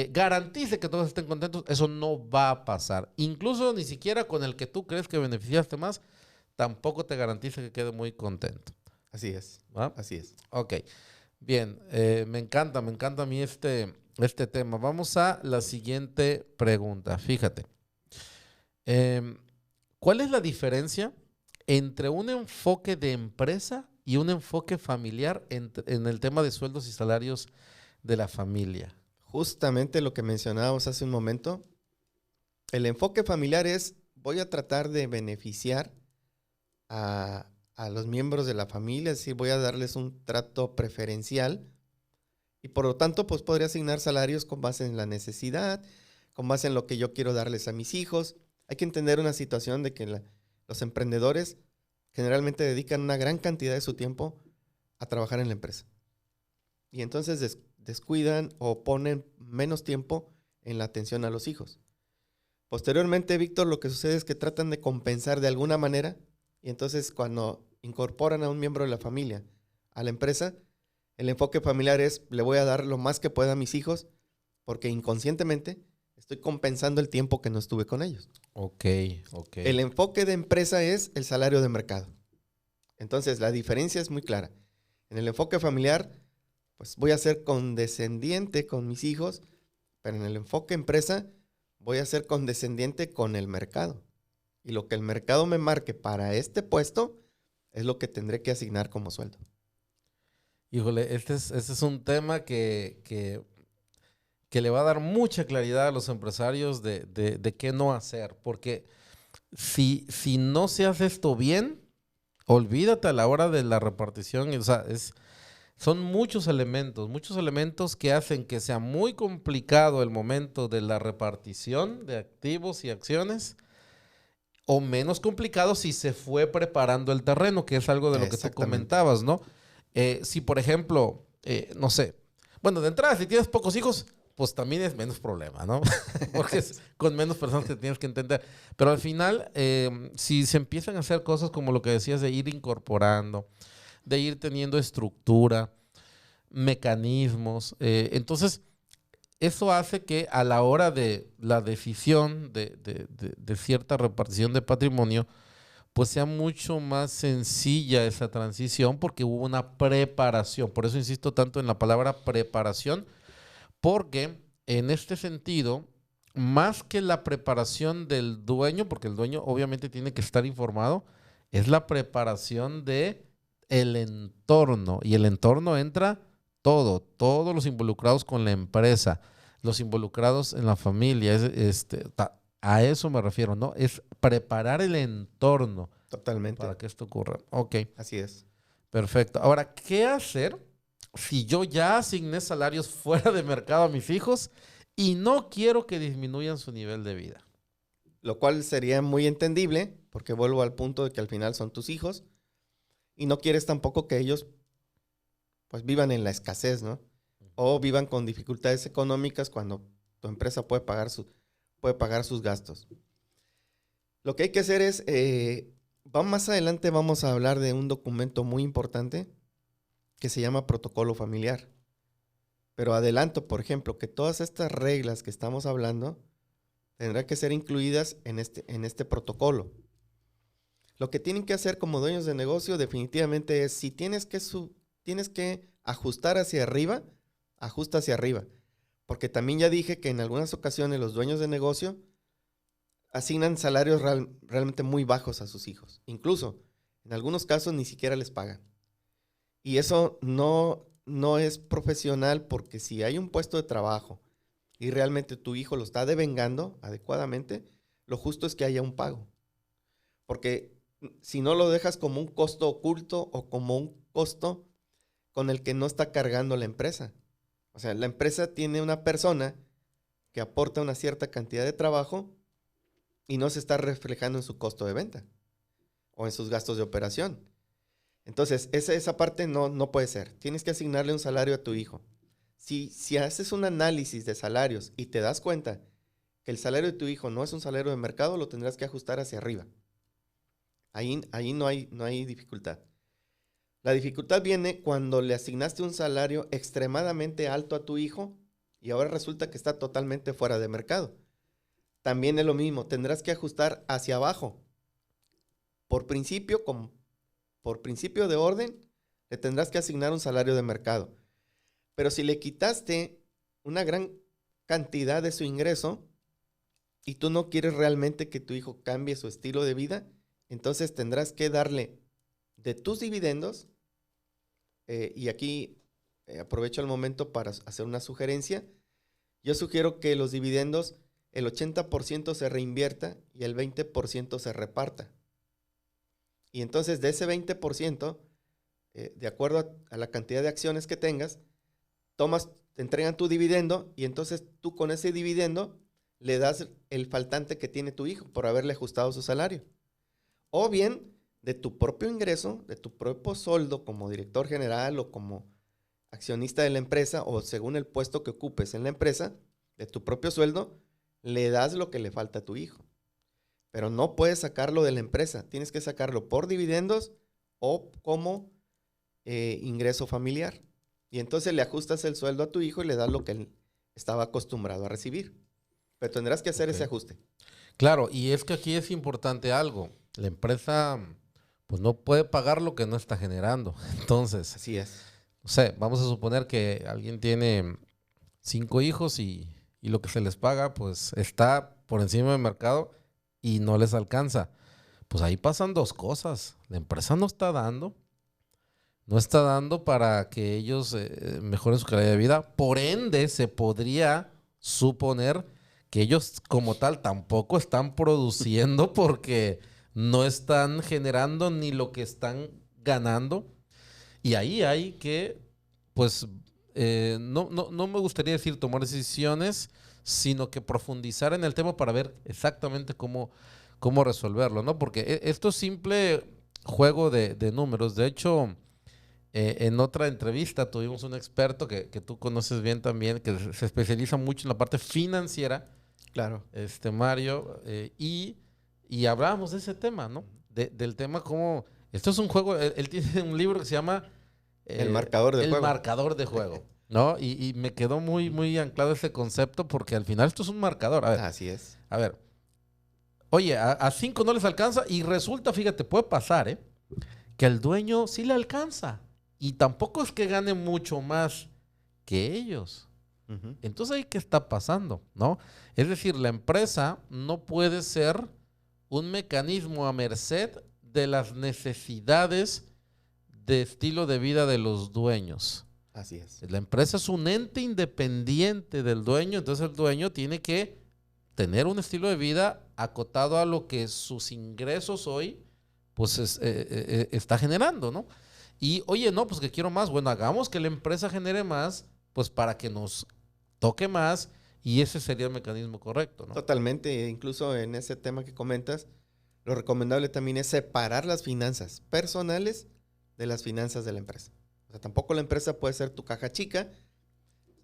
garantice que todos estén contentos. Eso no va a pasar. Incluso ni siquiera con el que tú crees que beneficiaste más, tampoco te garantiza que quede muy contento. Así es. ¿Va? Así es. Ok. Bien, me encanta a mí este tema. Vamos a la siguiente pregunta. Fíjate, em, ¿cuál es la diferencia entre un enfoque de empresa y un enfoque familiar en el tema de sueldos y salarios de la familia? Justamente lo que mencionábamos hace un momento, el enfoque familiar es, voy a tratar de beneficiar a los miembros de la familia, es decir, voy a darles un trato preferencial y por lo tanto, pues podría asignar salarios con base en la necesidad, con base en lo que yo quiero darles a mis hijos. Hay que entender una situación de que los emprendedores generalmente dedican una gran cantidad de su tiempo a trabajar en la empresa. Y entonces descuidan o ponen menos tiempo en la atención a los hijos. Posteriormente, Víctor, lo que sucede es que tratan de compensar de alguna manera y entonces cuando incorporan a un miembro de la familia a la empresa, el enfoque familiar es, le voy a dar lo más que pueda a mis hijos porque inconscientemente estoy compensando el tiempo que no estuve con ellos. Ok. El enfoque de empresa es el salario de mercado. Entonces, la diferencia es muy clara. En el enfoque familiar, pues voy a ser condescendiente con mis hijos, pero en el enfoque empresa, voy a ser condescendiente con el mercado. Y lo que el mercado me marque para este puesto es lo que tendré que asignar como sueldo. Híjole, este es un tema que le va a dar mucha claridad a los empresarios de qué no hacer. Porque si no se hace esto bien, olvídate a la hora de la repartición. O sea, son muchos elementos que hacen que sea muy complicado el momento de la repartición de activos y acciones, o menos complicado si se fue preparando el terreno, que es algo de lo que tú comentabas, ¿no? Si, por ejemplo, no sé, bueno, de entrada, si tienes pocos hijos, pues también es menos problema, ¿no? Porque es con menos personas que tienes que entender. Pero al final, si se empiezan a hacer cosas como lo que decías de ir incorporando, de ir teniendo estructura, mecanismos, entonces eso hace que a la hora de la decisión de cierta repartición de patrimonio, pues sea mucho más sencilla esa transición porque hubo una preparación. Por eso insisto tanto en la palabra preparación, porque en este sentido, más que la preparación del dueño, porque el dueño obviamente tiene que estar informado, es la preparación de el entorno. Y el entorno entra todos los involucrados con la empresa, los involucrados en la familia. A eso me refiero, ¿no? Es preparar el entorno. Totalmente. Para que esto ocurra. Ok. Así es. Perfecto. Ahora, ¿qué hacer si yo ya asigné salarios fuera de mercado a mis hijos y no quiero que disminuyan su nivel de vida? Lo cual sería muy entendible, porque vuelvo al punto de que al final son tus hijos y no quieres tampoco que ellos pues vivan en la escasez, ¿no? O vivan con dificultades económicas cuando tu empresa puede pagar sus gastos. Lo que hay que hacer es, más adelante vamos a hablar de un documento muy importante que se llama protocolo familiar. Pero adelanto, por ejemplo, que todas estas reglas que estamos hablando tendrán que ser incluidas en este protocolo. Lo que tienen que hacer como dueños de negocio definitivamente es, si tienes que ajustar hacia arriba, ajusta hacia arriba. Porque también ya dije que en algunas ocasiones los dueños de negocio asignan salarios realmente muy bajos a sus hijos. Incluso, en algunos casos ni siquiera les pagan. Y eso no es profesional, porque si hay un puesto de trabajo y realmente tu hijo lo está devengando adecuadamente, lo justo es que haya un pago. Porque si no lo dejas como un costo oculto o como un costo con el que no está cargando la empresa. O sea, la empresa tiene una persona que aporta una cierta cantidad de trabajo y no se está reflejando en su costo de venta o en sus gastos de operación. Entonces, esa parte no puede ser. Tienes que asignarle un salario a tu hijo. Si haces un análisis de salarios y te das cuenta que el salario de tu hijo no es un salario de mercado, lo tendrás que ajustar hacia arriba. Ahí no hay dificultad. La dificultad viene cuando le asignaste un salario extremadamente alto a tu hijo y ahora resulta que está totalmente fuera de mercado. También es lo mismo, tendrás que ajustar hacia abajo. Por principio de orden, le tendrás que asignar un salario de mercado. Pero si le quitaste una gran cantidad de su ingreso y tú no quieres realmente que tu hijo cambie su estilo de vida, entonces tendrás que darle de tus dividendos, y aquí aprovecho el momento para hacer una sugerencia. Yo sugiero que los dividendos, el 80% se reinvierta y el 20% se reparta. Y entonces de ese 20%, de acuerdo a la cantidad de acciones que tengas, te entregan tu dividendo y entonces tú con ese dividendo le das el faltante que tiene tu hijo por haberle ajustado su salario. O bien, de tu propio ingreso, de tu propio sueldo como director general o como accionista de la empresa, o según el puesto que ocupes en la empresa, de tu propio sueldo, le das lo que le falta a tu hijo. Pero no puedes sacarlo de la empresa, tienes que sacarlo por dividendos o como ingreso familiar. Y entonces le ajustas el sueldo a tu hijo y le das lo que él estaba acostumbrado a recibir. Pero tendrás que hacer Ok. ese ajuste. Claro, y es que aquí es importante algo. La empresa, pues no puede pagar lo que no está generando. Entonces, Así es. no sé, vamos a suponer que alguien tiene 5 hijos y lo que se les paga, pues está por encima del mercado y no les alcanza. Pues ahí pasan dos cosas. La empresa no está dando para que ellos mejoren su calidad de vida. Por ende, se podría suponer que ellos como tal tampoco están produciendo porque no están generando ni lo que están ganando. Y ahí hay que, pues, no me gustaría decir tomar decisiones, sino que profundizar en el tema para ver exactamente cómo resolverlo, ¿no? Porque esto es simple juego de números. De hecho, en otra entrevista tuvimos un experto que tú conoces bien también, que se especializa mucho en la parte financiera, Claro. Mario, y hablábamos de ese tema, ¿no? Del tema como, esto es un juego, él tiene un libro que se llama El marcador de El juego. marcador de juego, ¿no? Y me quedó muy, muy anclado ese concepto porque al final esto es un marcador. Así es. A ver, oye, a 5 no les alcanza y resulta, fíjate, puede pasar, ¿eh? Que al dueño sí le alcanza y tampoco es que gane mucho más que ellos. Ujú. Entonces, ¿ahí qué está pasando? ¿No? Es decir, la empresa no puede ser un mecanismo a merced de las necesidades de estilo de vida de los dueños. Así es. La empresa es un ente independiente del dueño, entonces el dueño tiene que tener un estilo de vida acotado a lo que sus ingresos hoy pues está generando, ¿no? Y oye, no, pues que quiero más. Bueno, hagamos que la empresa genere más, pues para que nos toque más y ese sería el mecanismo correcto, ¿no? Totalmente. Incluso en ese tema que comentas, lo recomendable también es separar las finanzas personales de las finanzas de la empresa. O sea, tampoco la empresa puede ser tu caja chica.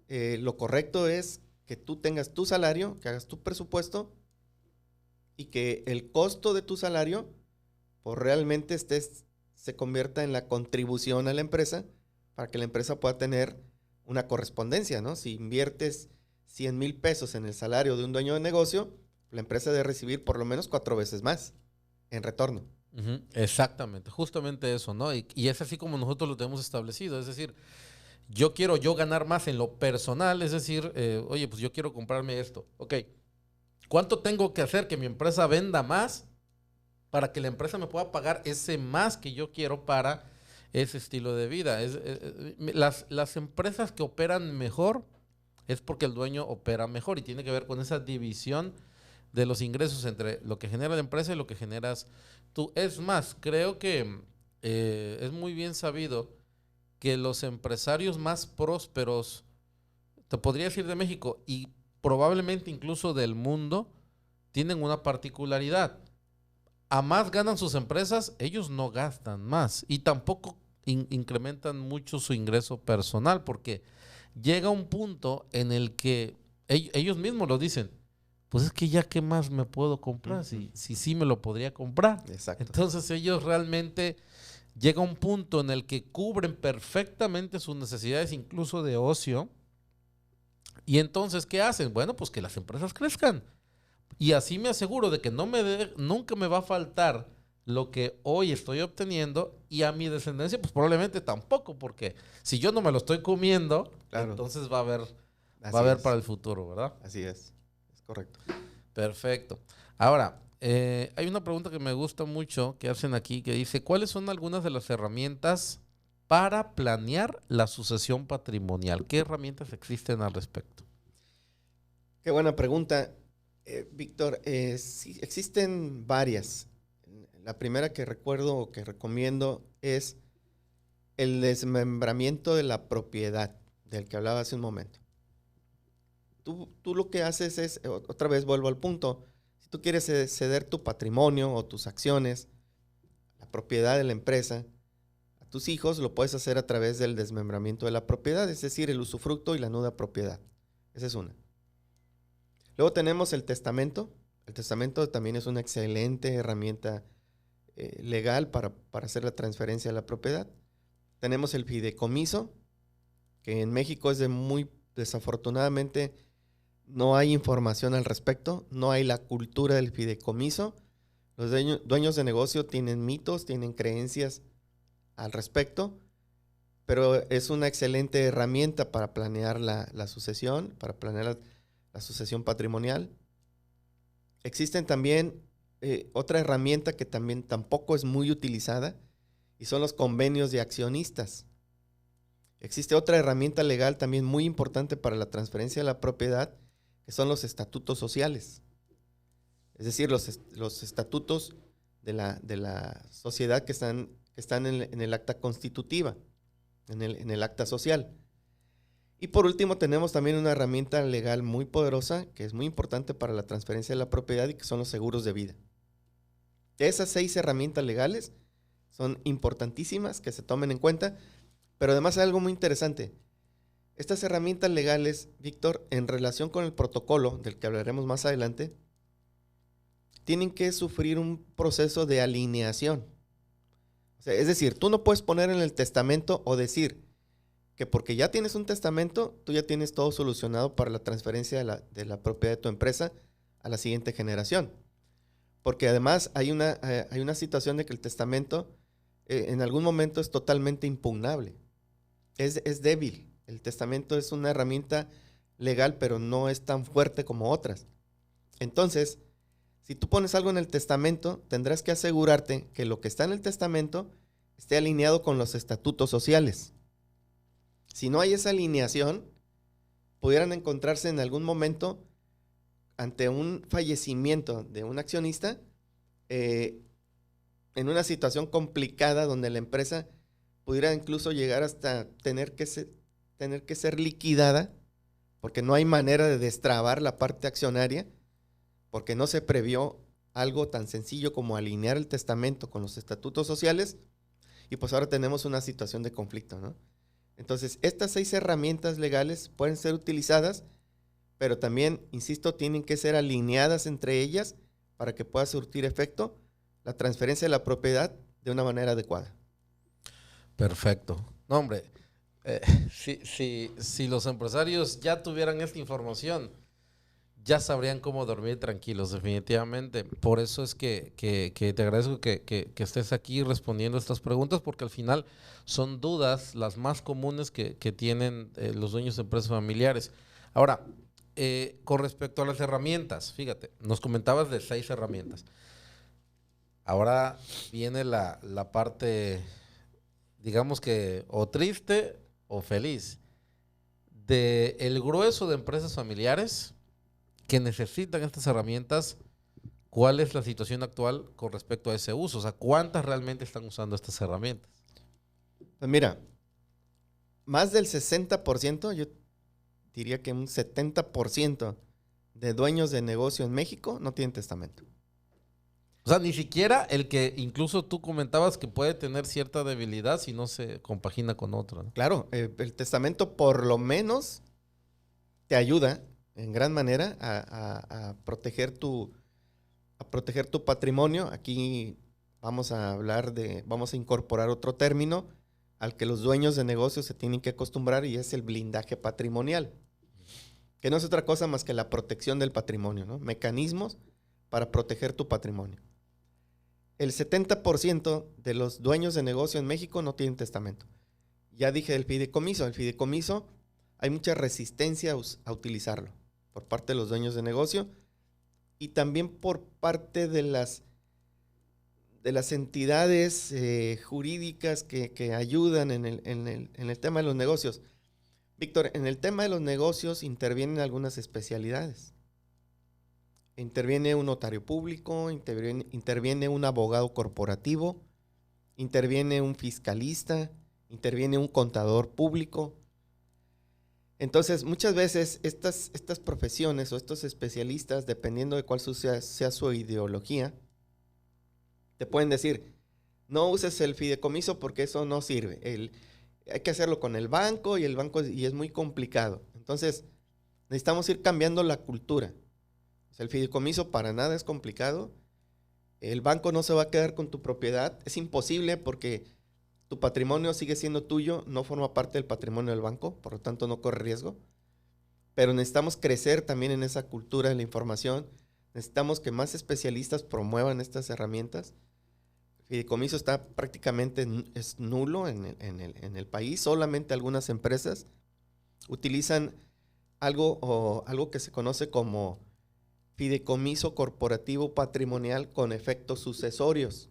Lo correcto es que tú tengas tu salario, que hagas tu presupuesto y que el costo de tu salario pues realmente se convierta en la contribución a la empresa para que la empresa pueda tener una correspondencia, ¿no? Si inviertes 100,000 pesos en el salario de un dueño de negocio, la empresa debe recibir por lo menos 4 veces más en retorno. Ujú, exactamente, justamente eso, ¿no? Y es así como nosotros lo tenemos establecido, es decir, yo quiero ganar más en lo personal, es decir, oye, pues yo quiero comprarme esto, ok, ¿cuánto tengo que hacer que mi empresa venda más para que la empresa me pueda pagar ese más que yo quiero para ese estilo de vida? Las empresas que operan mejor es porque el dueño opera mejor y tiene que ver con esa división de los ingresos entre lo que genera la empresa y lo que generas tú. Es más, creo que es muy bien sabido que los empresarios más prósperos, te podría decir de México y probablemente incluso del mundo, tienen una particularidad. A más ganan sus empresas, ellos no gastan más y tampoco incrementan mucho su ingreso personal porque llega un punto en el que ellos mismos lo dicen, pues es que ya qué más me puedo comprar si sí me lo podría comprar. Exacto. Entonces ellos realmente llega un punto en el que cubren perfectamente sus necesidades incluso de ocio. Y entonces, ¿qué hacen? Bueno, pues que las empresas crezcan. Y así me aseguro de que nunca me va a faltar lo que hoy estoy obteniendo y a mi descendencia pues probablemente tampoco, porque si yo no me lo estoy comiendo, Claro. entonces va a haber Así es. para el futuro, ¿verdad? Así es correcto. Perfecto. Ahora, hay una pregunta que me gusta mucho que hacen aquí que dice, ¿cuáles son algunas de las herramientas para planear la sucesión patrimonial? ¿Qué herramientas existen al respecto? Qué buena pregunta, Víctor. Sí, existen varias. La primera que recuerdo o que recomiendo es el desmembramiento de la propiedad, del que hablaba hace un momento. Tú lo que haces es, otra vez vuelvo al punto, si tú quieres ceder tu patrimonio o tus acciones, la propiedad de la empresa, a tus hijos, lo puedes hacer a través del desmembramiento de la propiedad, es decir, el usufructo y la nuda propiedad. Esa es una. Luego tenemos el testamento. El testamento también es una excelente herramienta legal para hacer la transferencia de la propiedad. Tenemos el fideicomiso, que en México es de muy desafortunadamente no hay información al respecto, no hay la cultura del fideicomiso. Los dueños de negocio tienen mitos, tienen creencias al respecto, pero es una excelente herramienta para planear la sucesión, para planear la sucesión patrimonial. Existen también otra herramienta que también tampoco es muy utilizada y son los convenios de accionistas. Existe otra herramienta legal también muy importante para la transferencia de la propiedad, que son los estatutos sociales. Es decir, los estatutos de la sociedad que están en el acta constitutiva, en el acta social. Y por último tenemos también una herramienta legal muy poderosa, que es muy importante para la transferencia de la propiedad y que son los seguros de vida. Esas 6 herramientas legales son importantísimas que se tomen en cuenta, pero además hay algo muy interesante. Estas herramientas legales, Víctor, en relación con el protocolo, del que hablaremos más adelante, tienen que sufrir un proceso de alineación. O sea, es decir, tú no puedes poner en el testamento o decir que porque ya tienes un testamento, tú ya tienes todo solucionado para la transferencia de la propiedad de tu empresa a la siguiente generación. Porque además hay una situación de que el testamento en algún momento es totalmente impugnable. Es débil. El testamento es una herramienta legal, pero no es tan fuerte como otras. Entonces, si tú pones algo en el testamento, tendrás que asegurarte que lo que está en el testamento esté alineado con los estatutos sociales. Si no hay esa alineación, pudieran encontrarse en algún momento ante un fallecimiento de un accionista en una situación complicada donde la empresa pudiera incluso llegar hasta tener que ser liquidada porque no hay manera de destrabar la parte accionaria, porque no se previó algo tan sencillo como alinear el testamento con los estatutos sociales, y pues ahora tenemos una situación de conflicto, ¿no? Entonces, estas 6 herramientas legales pueden ser utilizadas, pero también, insisto, tienen que ser alineadas entre ellas para que pueda surtir efecto la transferencia de la propiedad de una manera adecuada. Perfecto. No, hombre, si los empresarios ya tuvieran esta información, ya sabrían cómo dormir tranquilos, definitivamente. Por eso es que te agradezco que estés aquí respondiendo estas preguntas, porque al final son dudas las más comunes que tienen los dueños de empresas familiares. Ahora, con respecto a las herramientas, fíjate, nos comentabas de 6 herramientas. Ahora viene la parte, digamos que o triste o feliz, de el grueso de empresas familiares que necesitan estas herramientas. ¿Cuál es la situación actual con respecto a ese uso? O sea, ¿cuántas realmente están usando estas herramientas? Pues mira, más del 60%, yo diría que un 70% de dueños de negocio en México no tienen testamento. O sea, ni siquiera el que incluso tú comentabas que puede tener cierta debilidad si no se compagina con otro, ¿no? Claro, el testamento por lo menos te ayuda en gran manera a proteger tu patrimonio. Aquí vamos a incorporar otro término al que los dueños de negocios se tienen que acostumbrar, y es el blindaje patrimonial, que no es otra cosa más que la protección del patrimonio, ¿no? Mecanismos para proteger tu patrimonio. El 70% de los dueños de negocio en México no tienen testamento. Ya dije del fideicomiso. El fideicomiso hay mucha resistencia a utilizarlo por parte de los dueños de negocio y también por parte de las entidades jurídicas que ayudan en el tema de los negocios. Víctor, en el tema de los negocios intervienen algunas especialidades. Interviene un notario público, interviene un abogado corporativo, interviene un fiscalista, interviene un contador público. Entonces, muchas veces estas profesiones o estos especialistas, dependiendo de cuál sea su ideología, te pueden decir, no uses el fideicomiso porque eso no sirve. Hay que hacerlo con el banco y es muy complicado. Entonces, necesitamos ir cambiando la cultura. O sea, el fideicomiso para nada es complicado. El banco no se va a quedar con tu propiedad. Es imposible porque tu patrimonio sigue siendo tuyo, no forma parte del patrimonio del banco, por lo tanto no corre riesgo. pero necesitamos crecer también en esa cultura de la información. Necesitamos que más especialistas promuevan estas herramientas. El fideicomiso está prácticamente es nulo en el país. Solamente algunas empresas utilizan algo que se conoce como fideicomiso corporativo patrimonial con efectos sucesorios.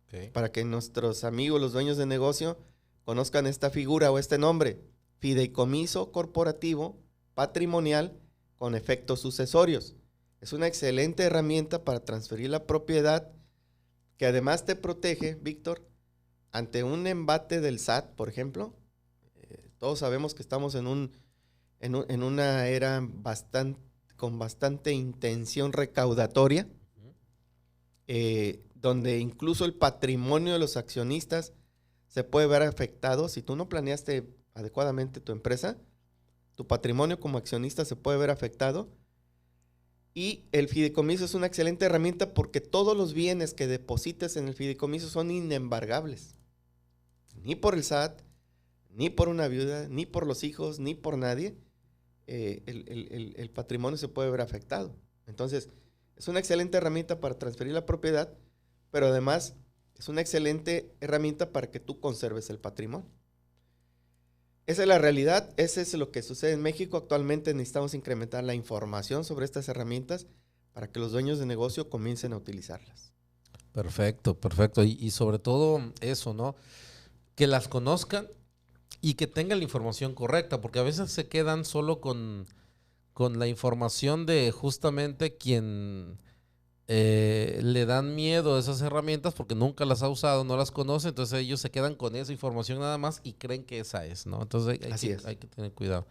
Okay. Para que nuestros amigos, los dueños de negocio, conozcan esta figura o este nombre. Fideicomiso corporativo patrimonial con efectos sucesorios. Es una excelente herramienta para transferir la propiedad, que además te protege, Víctor, ante un embate del SAT, por ejemplo. Todos sabemos que estamos en una era con bastante intención recaudatoria, donde incluso el patrimonio de los accionistas se puede ver afectado. Si tú no planeaste adecuadamente tu empresa, tu patrimonio como accionista se puede ver afectado. Y el fideicomiso es una excelente herramienta porque todos los bienes que deposites en el fideicomiso son inembargables. Ni por el SAT, ni por una viuda, ni por los hijos, ni por nadie. El patrimonio se puede ver afectado. Entonces, es una excelente herramienta para transferir la propiedad, pero además es una excelente herramienta para que tú conserves el patrimonio. Esa es la realidad, ese es lo que sucede en México. Actualmente necesitamos incrementar la información sobre estas herramientas para que los dueños de negocio comiencen a utilizarlas. Perfecto, perfecto. Y sobre todo eso, ¿no? Que las conozcan y que tengan la información correcta, porque a veces se quedan solo con la información de justamente quien le dan miedo a esas herramientas porque nunca las ha usado, no las conoce, entonces ellos se quedan con esa información nada más y creen que esa es, ¿no? Entonces hay que tener cuidado.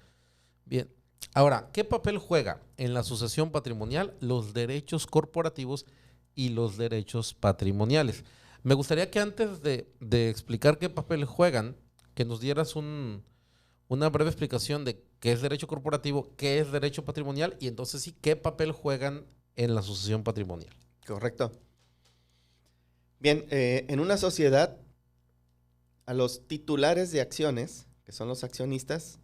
Bien, ahora, ¿qué papel juega en la sucesión patrimonial los derechos corporativos y los derechos patrimoniales? Me gustaría que antes de explicar qué papel juegan, que nos dieras una breve explicación de qué es derecho corporativo, qué es derecho patrimonial y entonces sí, qué papel juegan en la sucesión patrimonial. Correcto. Bien, en una sociedad, a los titulares de acciones, que son los accionistas,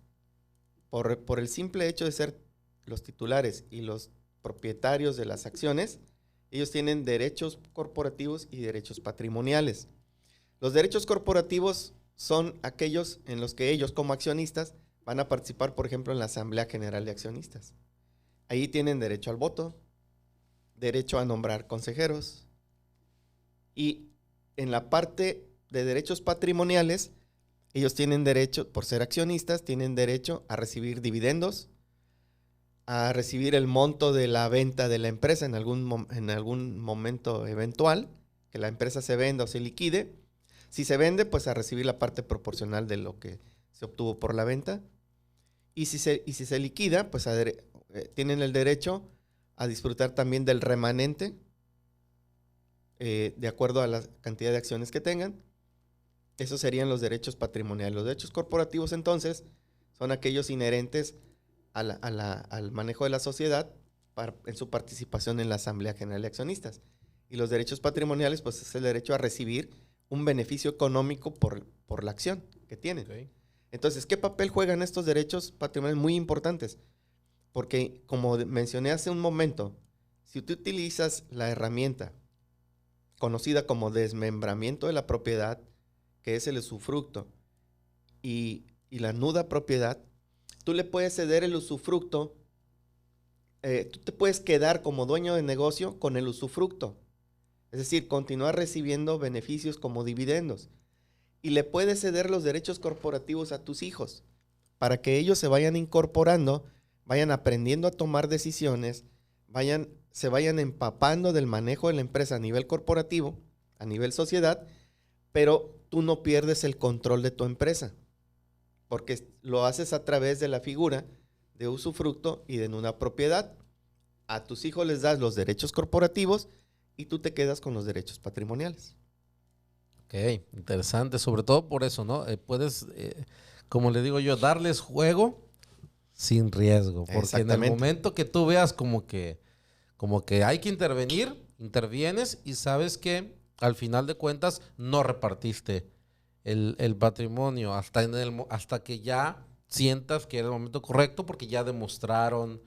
por el simple hecho de ser los titulares y los propietarios de las acciones, ellos tienen derechos corporativos y derechos patrimoniales. Los derechos corporativos son aquellos en los que ellos, como accionistas, van a participar, por ejemplo, en la Asamblea General de Accionistas. Ahí tienen derecho al voto, derecho a nombrar consejeros, y en la parte de derechos patrimoniales, ellos tienen derecho, por ser accionistas, tienen derecho a recibir dividendos, a recibir el monto de la venta de la empresa en algún momento eventual, que la empresa se venda o se liquide. Si se vende, pues a recibir la parte proporcional de lo que se obtuvo por la venta. Y si se liquida, pues tienen el derecho a disfrutar también del remanente, de acuerdo a la cantidad de acciones que tengan. Esos serían los derechos patrimoniales. Los derechos corporativos, entonces, son aquellos inherentes al manejo de la sociedad en su participación en la Asamblea General de Accionistas. Y los derechos patrimoniales, pues es el derecho a recibir un beneficio económico por la acción que tienen. Okay. Entonces, ¿qué papel juegan estos derechos patrimoniales? Muy importantes. Porque, como mencioné hace un momento, si tú utilizas la herramienta conocida como desmembramiento de la propiedad, que es el usufructo, y la nuda propiedad, tú le puedes ceder el usufructo, tú te puedes quedar como dueño de negocio con el usufructo, es decir, continuar recibiendo beneficios como dividendos, y le puedes ceder los derechos corporativos a tus hijos, para que ellos se vayan incorporando, vayan aprendiendo a tomar decisiones, se vayan empapando del manejo de la empresa a nivel corporativo, a nivel sociedad, pero tú no pierdes el control de tu empresa, porque lo haces a través de la figura de usufructo y de una propiedad. A tus hijos les das los derechos corporativos y tú te quedas con los derechos patrimoniales. Ok, interesante, sobre todo por eso, ¿no? Puedes, como le digo yo, darles juego sin riesgo, porque en el momento que tú veas como que hay que intervenir, intervienes y sabes que al final de cuentas no repartiste el patrimonio hasta que ya sientas que era el momento correcto porque ya demostraron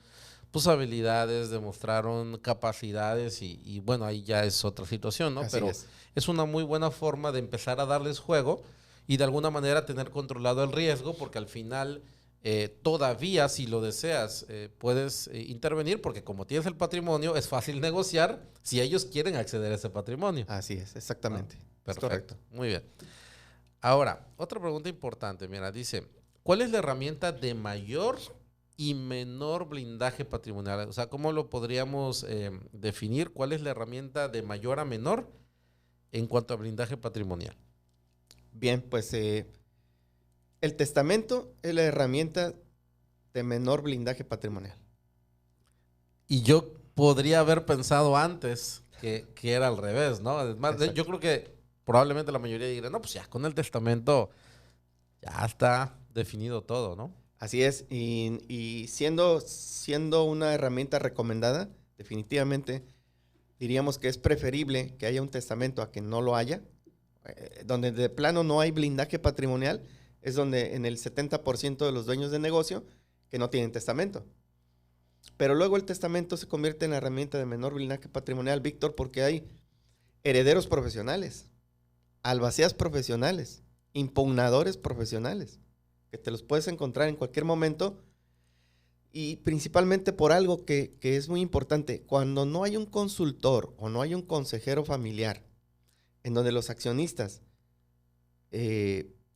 pues habilidades, demostraron capacidades y bueno, ahí ya es otra situación, ¿no? Así Pero es. es una muy buena forma de empezar a darles juego y de alguna manera tener controlado el riesgo porque al final todavía si lo deseas puedes intervenir porque como tienes el patrimonio es fácil negociar si ellos quieren acceder a ese patrimonio. Así es, ¿No? exactamente. Es Perfecto, correcto. muy bien. Ahora, otra pregunta importante, mira, dice, ¿cuál es la herramienta de mayor y menor blindaje patrimonial? O sea, ¿cómo lo podríamos definir? ¿Cuál es la herramienta de mayor a menor en cuanto a blindaje patrimonial? Bien, pues el testamento es la herramienta de menor blindaje patrimonial. Y yo podría haber pensado antes que era al revés, ¿no? Además, yo Exacto. creo que probablemente la mayoría dirá, no, pues ya con el testamento ya está definido todo, ¿no? Así es, y siendo una herramienta recomendada, definitivamente diríamos que es preferible que haya un testamento a que no lo haya. Donde de plano no hay blindaje patrimonial, es donde en el 70% de los dueños de negocio que no tienen testamento. Pero luego el testamento se convierte en la herramienta de menor blindaje patrimonial, Víctor, porque hay herederos profesionales, albaceas profesionales, impugnadores profesionales, que te los puedes encontrar en cualquier momento y principalmente por algo que es muy importante. Cuando no hay un consultor o no hay un consejero familiar en donde los accionistas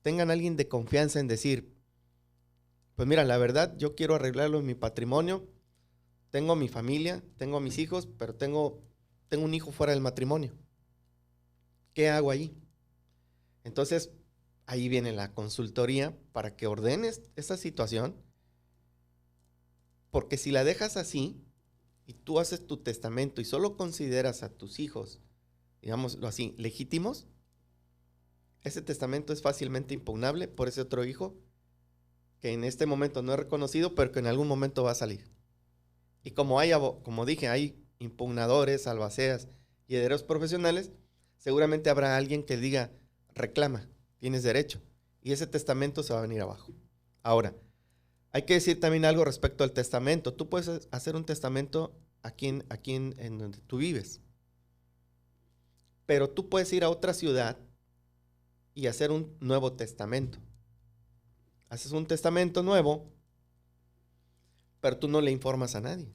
tengan a alguien de confianza en decir, pues mira, la verdad, yo quiero arreglarlo en mi patrimonio, tengo a mi familia, tengo a mis hijos, pero tengo un hijo fuera del matrimonio. ¿Qué hago ahí? Entonces, ahí viene la consultoría para que ordenes esta situación, porque si la dejas así y tú haces tu testamento y solo consideras a tus hijos, digámoslo así, legítimos, ese testamento es fácilmente impugnable por ese otro hijo que en este momento no es reconocido, pero que en algún momento va a salir. Y como dije, hay impugnadores, albaceas y herederos profesionales, seguramente habrá alguien que diga, reclama, tienes derecho. Y ese testamento se va a venir abajo. Ahora, hay que decir también algo respecto al testamento. Tú puedes hacer un testamento aquí en donde tú vives, pero tú puedes ir a otra ciudad y hacer un nuevo testamento. Haces un testamento nuevo, pero tú no le informas a nadie.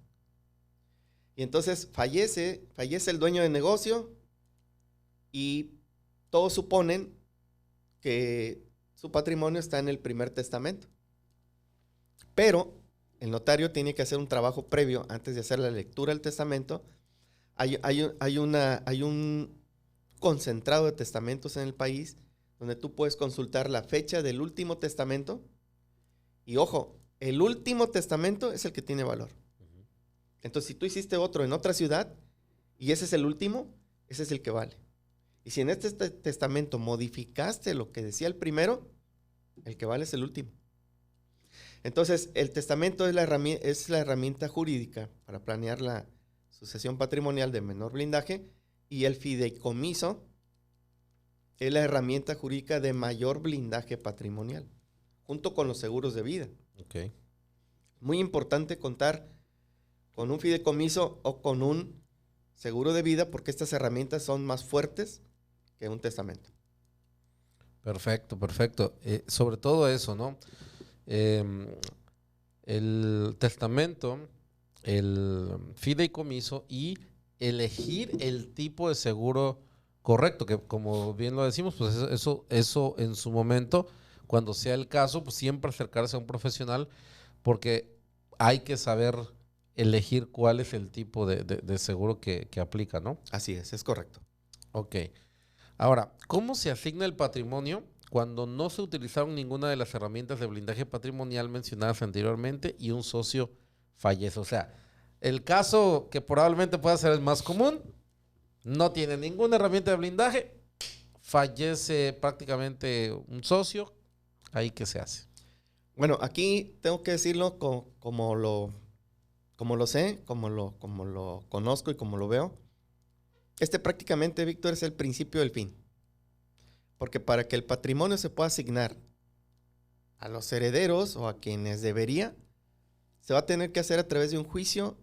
Y entonces fallece el dueño de negocio y todos suponen que su patrimonio está en el primer testamento. Pero el notario tiene que hacer un trabajo previo antes de hacer la lectura del testamento. Hay un concentrado de testamentos en el país donde tú puedes consultar la fecha del último testamento. Y ojo, el último testamento es el que tiene valor. Entonces, si tú hiciste otro en otra ciudad y ese es el último, ese es el que vale. Y si en este testamento modificaste lo que decía el primero, el que vale es el último. Entonces, el testamento es la herramienta jurídica para planear la sucesión patrimonial de menor blindaje y el fideicomiso es la herramienta jurídica de mayor blindaje patrimonial, junto con los seguros de vida. Ok. Muy importante contar con un fideicomiso o con un seguro de vida porque estas herramientas son más fuertes que un testamento. Perfecto, perfecto. Sobre todo eso, ¿no? El testamento, el fideicomiso y elegir el tipo de seguro correcto, que como bien lo decimos, pues eso en su momento, cuando sea el caso, pues siempre acercarse a un profesional porque hay que saber elegir cuál es el tipo de seguro que aplica, ¿no? Así es correcto. Ok. Ahora, ¿cómo se asigna el patrimonio cuando no se utilizaron ninguna de las herramientas de blindaje patrimonial mencionadas anteriormente y un socio fallece? O sea, el caso que probablemente pueda ser el más común, no tiene ninguna herramienta de blindaje, fallece prácticamente un socio, ¿ahí qué se hace? Bueno, aquí tengo que decirlo como lo sé, como lo conozco y como lo veo. Este prácticamente, Víctor, es el principio del fin. Porque para que el patrimonio se pueda asignar a los herederos o a quienes debería, se va a tener que hacer a través de un juicio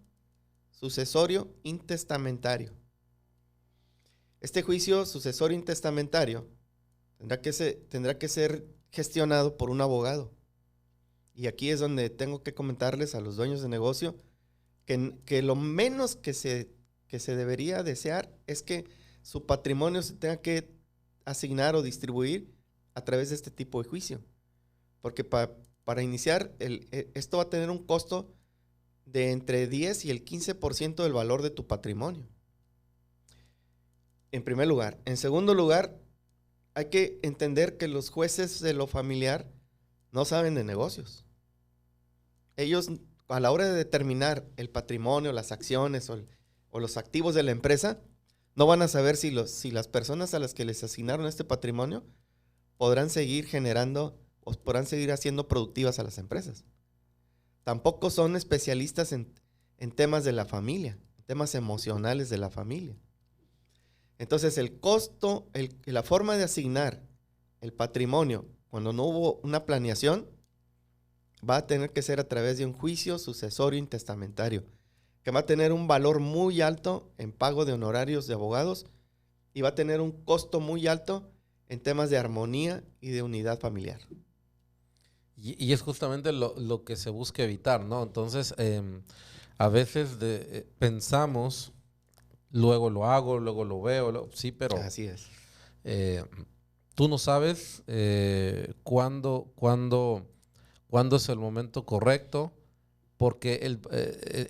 sucesorio intestamentario. Este juicio sucesorio intestamentario tendrá que ser gestionado por un abogado. Y aquí es donde tengo que comentarles a los dueños de negocio que lo menos que se debería desear es que su patrimonio se tenga que asignar o distribuir a través de este tipo de juicio. Porque para iniciar, esto va a tener un costo de entre 10 y el 15% del valor de tu patrimonio. En primer lugar. En segundo lugar, hay que entender que los jueces de lo familiar no saben de negocios. Ellos, a la hora de determinar el patrimonio, las acciones o los activos de la empresa, no van a saber si las personas a las que les asignaron este patrimonio podrán seguir generando o podrán seguir haciendo productivas a las empresas. Tampoco son especialistas en temas de la familia, en temas emocionales de la familia. Entonces, el costo, la forma de asignar el patrimonio cuando no hubo una planeación va a tener que ser a través de un juicio sucesorio intestamentario, que va a tener un valor muy alto en pago de honorarios de abogados y va a tener un costo muy alto en temas de armonía y de unidad familiar. Y es justamente lo que se busca evitar, ¿no? Entonces, a veces pensamos, luego lo hago, luego lo veo, sí, pero así es. Tú no sabes cuándo es el momento correcto, porque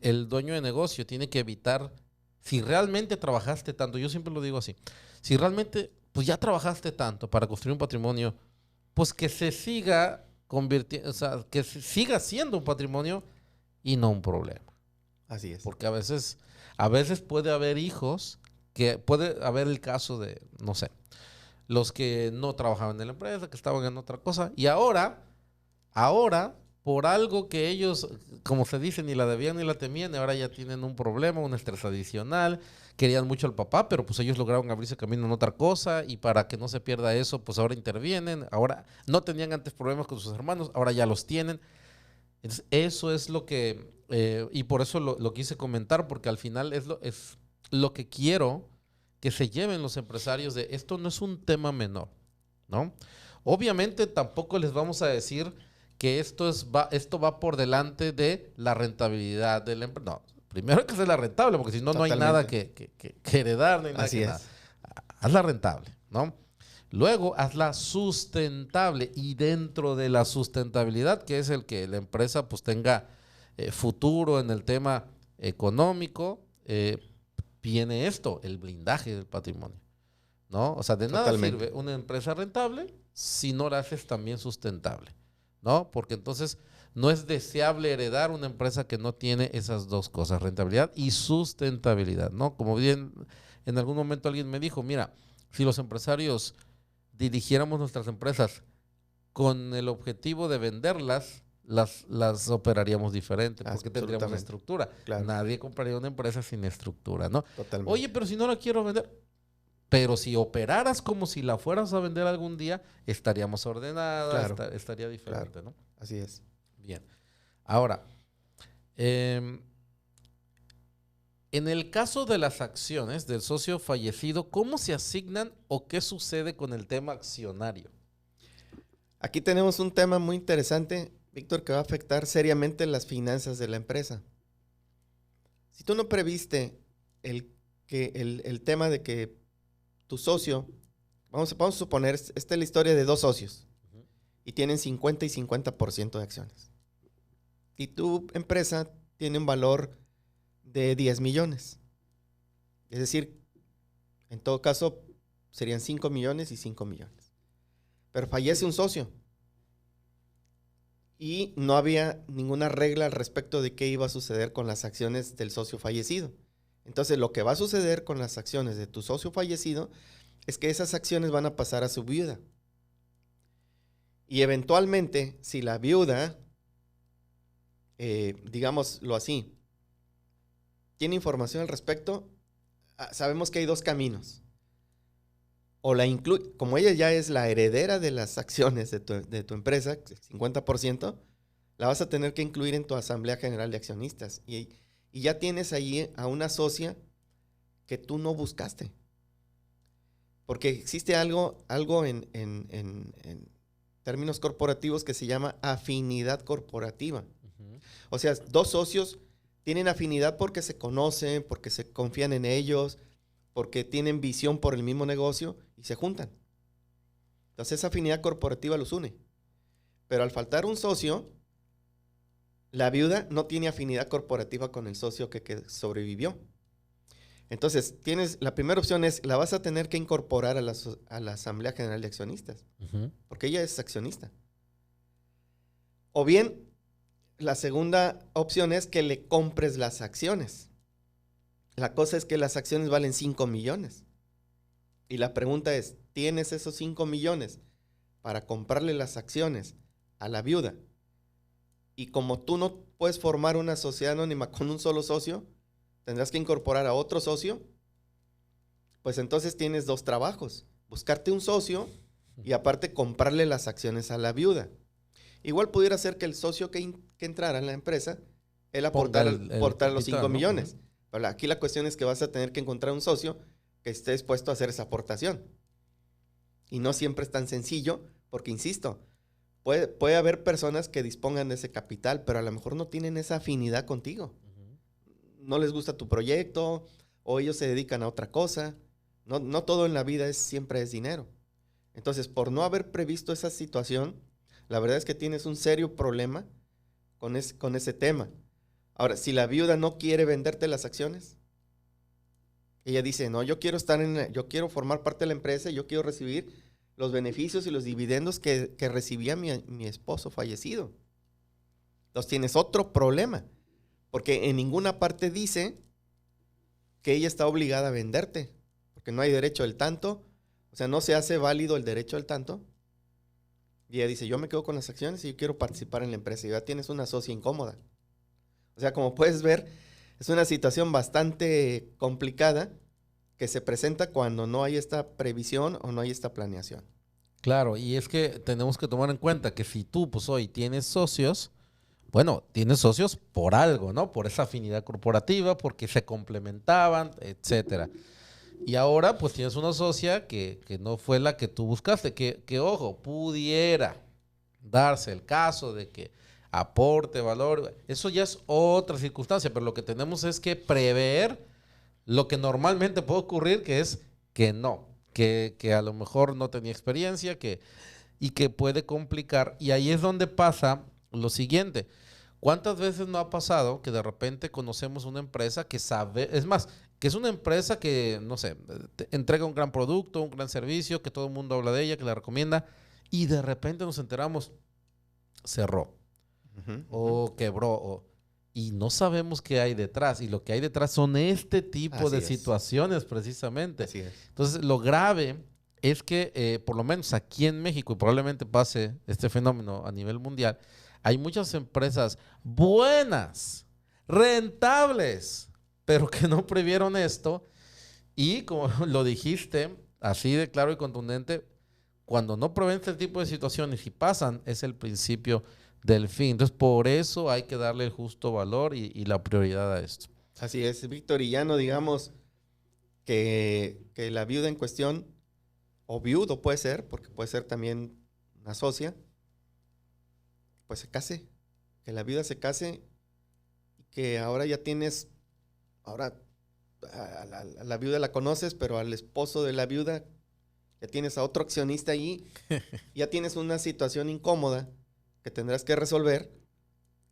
el dueño de negocio tiene que evitar, si realmente trabajaste tanto, yo siempre lo digo así, si realmente pues ya trabajaste tanto para construir un patrimonio, pues que se siga convirtiendo, o sea, que siga siendo un patrimonio y no un problema. Así es. Porque a veces puede haber hijos, que puede haber el caso de, no sé, los que no trabajaban en la empresa, que estaban en otra cosa, y ahora, por algo que ellos, como se dice, ni la debían ni la temían, ahora ya tienen un problema, un estrés adicional, querían mucho al papá, pero pues ellos lograron abrirse camino en otra cosa, y para que no se pierda eso, pues ahora intervienen, ahora no tenían antes problemas con sus hermanos, ahora ya los tienen. Entonces, eso es lo que, y por eso lo quise comentar, porque al final es lo que quiero que se lleven los empresarios de esto no es un tema menor, ¿no? Obviamente tampoco les vamos a decir que esto va por delante de la rentabilidad de la empresa. No, primero hay que hacerla rentable, porque si no, no hay nada que heredar, no hay nada Así que es. nada. Hazla rentable, ¿no? Luego, hazla sustentable, y dentro de la sustentabilidad, que es el que la empresa pues tenga futuro en el tema económico, viene esto, el blindaje del patrimonio, ¿no? O sea, de nada sirve una empresa rentable si no la haces también sustentable, ¿no? Porque entonces no es deseable heredar una empresa que no tiene esas dos cosas, rentabilidad y sustentabilidad, ¿no? Como bien en algún momento alguien me dijo, mira, si los empresarios dirigiéramos nuestras empresas con el objetivo de venderlas, las operaríamos diferente, porque tendríamos estructura. Claro. Nadie compraría una empresa sin estructura, ¿no? Totalmente. Oye, pero si no la quiero vender. Pero si operaras como si la fueras a vender algún día, estaríamos ordenadas, claro. Estaría diferente, claro. ¿No? Así es. Bien. Ahora, en el caso de las acciones del socio fallecido, ¿cómo se asignan o qué sucede con el tema accionario? Aquí tenemos un tema muy interesante, Víctor, que va a afectar seriamente las finanzas de la empresa. Si tú no previste el tema de que tu socio, vamos a suponer, esta es la historia de dos socios, y tienen 50 y 50% de acciones. Y tu empresa tiene un valor de 10 millones. Es decir, en todo caso, serían 5 millones y 5 millones. Pero fallece un socio y no había ninguna regla al respecto de qué iba a suceder con las acciones del socio fallecido. Entonces, lo que va a suceder con las acciones de tu socio fallecido es que esas acciones van a pasar a su viuda. Y eventualmente, si la viuda, digámoslo así, tiene información al respecto, sabemos que hay dos caminos. o la incluye, como ella ya es la heredera de las acciones de tu empresa, 50%, la vas a tener que incluir en tu asamblea general de accionistas. Y ya tienes ahí a una socia que tú no buscaste. Porque existe algo en términos corporativos que se llama afinidad corporativa. Uh-huh. O sea, dos socios tienen afinidad porque se conocen, porque se confían en ellos, porque tienen visión por el mismo negocio y se juntan. Entonces esa afinidad corporativa los une. Pero al faltar un socio, la viuda no tiene afinidad corporativa con el socio que sobrevivió. Entonces, la primera opción es, la vas a tener que incorporar a la Asamblea General de Accionistas, uh-huh, porque ella es accionista. O bien, la segunda opción es que le compres las acciones. La cosa es que las acciones valen 5 millones. Y la pregunta es, ¿tienes esos 5 millones para comprarle las acciones a la viuda? Y como tú no puedes formar una sociedad anónima con un solo socio, tendrás que incorporar a otro socio, pues entonces tienes dos trabajos. Buscarte un socio y aparte comprarle las acciones a la viuda. Igual pudiera ser que el socio que entrara en la empresa, él aportara los 5 millones. ¿No? Pero aquí la cuestión es que vas a tener que encontrar un socio que esté dispuesto a hacer esa aportación. Y no siempre es tan sencillo, porque insisto, puede haber personas que dispongan de ese capital, pero a lo mejor no tienen esa afinidad contigo. No les gusta tu proyecto, o ellos se dedican a otra cosa. No todo en la vida siempre es dinero. Entonces, por no haber previsto esa situación, la verdad es que tienes un serio problema con ese tema. Ahora, si la viuda no quiere venderte las acciones, ella dice, no, yo quiero formar parte de la empresa y yo quiero recibir los beneficios y los dividendos que recibía mi esposo fallecido. Entonces tienes otro problema, porque en ninguna parte dice que ella está obligada a venderte, porque no hay derecho del tanto, o sea, no se hace válido el derecho del tanto. Y ella dice, yo me quedo con las acciones y yo quiero participar en la empresa. Y ya tienes una socia incómoda. O sea, como puedes ver, es una situación bastante complicada que se presenta cuando no hay esta previsión o no hay esta planeación. Claro, y es que tenemos que tomar en cuenta que si tú, pues hoy tienes socios, bueno, tienes socios por algo, ¿no? Por esa afinidad corporativa, porque se complementaban, etcétera. Y ahora, pues tienes una socia que no fue la que tú buscaste, que ojo, pudiera darse el caso de que aporte valor. Eso ya es otra circunstancia, pero lo que tenemos es que prever lo que normalmente puede ocurrir, que es que no, que a lo mejor no tenía experiencia y que puede complicar. Y ahí es donde pasa lo siguiente. ¿Cuántas veces no ha pasado que de repente conocemos una empresa que sabe, es más, que es una empresa que, no sé, entrega un gran producto, un gran servicio, que todo el mundo habla de ella, que la recomienda, y de repente nos enteramos, cerró, o quebró, y no sabemos qué hay detrás, y lo que hay detrás son este tipo de situaciones precisamente. Así es. Entonces, lo grave es que, por lo menos aquí en México, y probablemente pase este fenómeno a nivel mundial, hay muchas empresas buenas, rentables, pero que no previeron esto. Y como lo dijiste, así de claro y contundente, cuando no prevén este tipo de situaciones y pasan, es el principio del fin. Entonces, por eso hay que darle el justo valor y la prioridad a esto. Así es, Víctor. Y ya no digamos que la viuda en cuestión, o viudo puede ser, porque puede ser también una socia, pues se case, que la viuda se case y que ahora ya tienes, ahora a la viuda la conoces, pero al esposo de la viuda ya tienes a otro accionista allí, ya tienes una situación incómoda que tendrás que resolver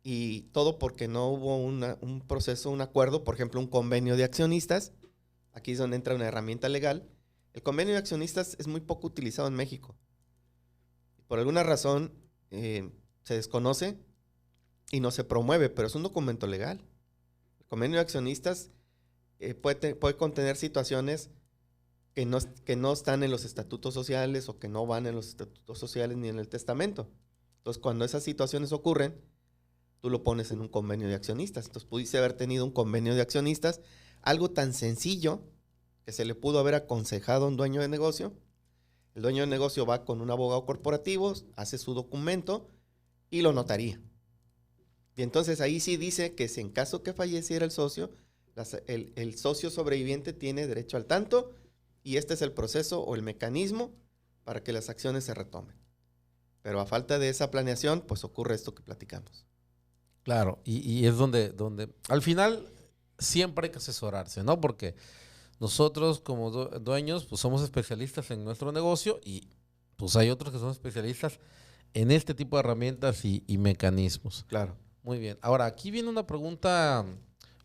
y todo porque no hubo un proceso, un acuerdo, por ejemplo, un convenio de accionistas. Aquí es donde entra una herramienta legal. El convenio de accionistas es muy poco utilizado en México. Por alguna razón se desconoce y no se promueve, pero es un documento legal. El convenio de accionistas puede contener situaciones que no están en los estatutos sociales o que no van en los estatutos sociales ni en el testamento. Entonces, cuando esas situaciones ocurren, tú lo pones en un convenio de accionistas. Entonces, pudiste haber tenido un convenio de accionistas, algo tan sencillo que se le pudo haber aconsejado a un dueño de negocio El dueño de negocio va con un abogado corporativo, hace su documento y lo notaría. Y entonces ahí sí dice que si en caso que falleciera el socio, el socio sobreviviente tiene derecho al tanto y este es el proceso o el mecanismo para que las acciones se retomen. Pero a falta de esa planeación, pues ocurre esto que platicamos. Claro, y es donde al final siempre hay que asesorarse, ¿no? Porque nosotros como dueños, pues somos especialistas en nuestro negocio y pues hay otros que son especialistas en este tipo de herramientas y mecanismos. Claro. Muy bien. Ahora, aquí viene una pregunta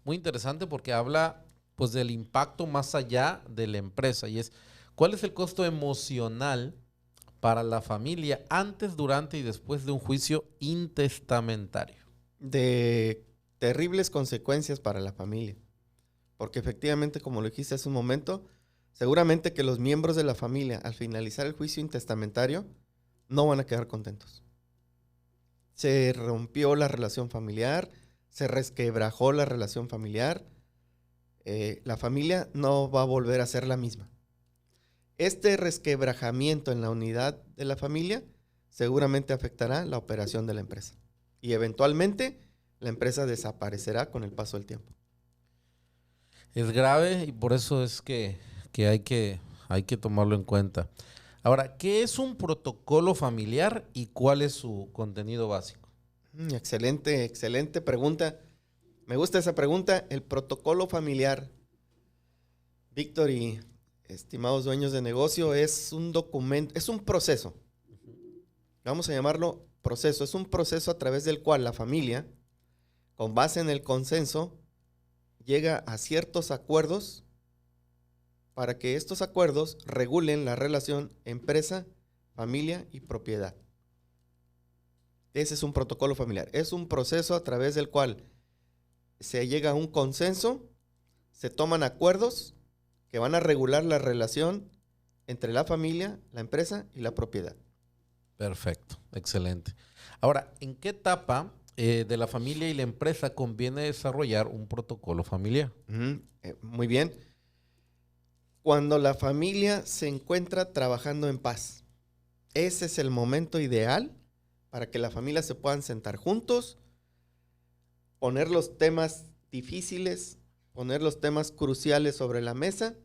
muy interesante porque habla pues del impacto más allá de la empresa y es, ¿cuál es el costo emocional para la familia antes, durante y después de un juicio intestamentario? De terribles consecuencias para la familia. Porque efectivamente, como lo dijiste hace un momento, seguramente que los miembros de la familia, al finalizar el juicio intestamentario, no van a quedar contentos. Se rompió la relación familiar, se resquebrajó la relación familiar, la familia no va a volver a ser la misma. Este resquebrajamiento en la unidad de la familia seguramente afectará la operación de la empresa. Y eventualmente la empresa desaparecerá con el paso del tiempo. Es grave y por eso es que hay que tomarlo en cuenta. Ahora, ¿qué es un protocolo familiar y cuál es su contenido básico? Excelente pregunta. Me gusta esa pregunta. El protocolo familiar, Víctor y estimados dueños de negocio, es un documento, es un proceso. Vamos a llamarlo proceso. Es un proceso a través del cual la familia, con base en el consenso, llega a ciertos acuerdos para que estos acuerdos regulen la relación empresa, familia y propiedad. Ese es un protocolo familiar. Es un proceso a través del cual se llega a un consenso, se toman acuerdos que van a regular la relación entre la familia, la empresa y la propiedad. Perfecto, excelente. Ahora, ¿en qué etapa de la familia y la empresa conviene desarrollar un protocolo familiar? Muy bien. Cuando la familia se encuentra trabajando en paz. Ese es el momento ideal para que la familia se puedan sentar juntos, poner los temas difíciles, poner los temas cruciales sobre la mesa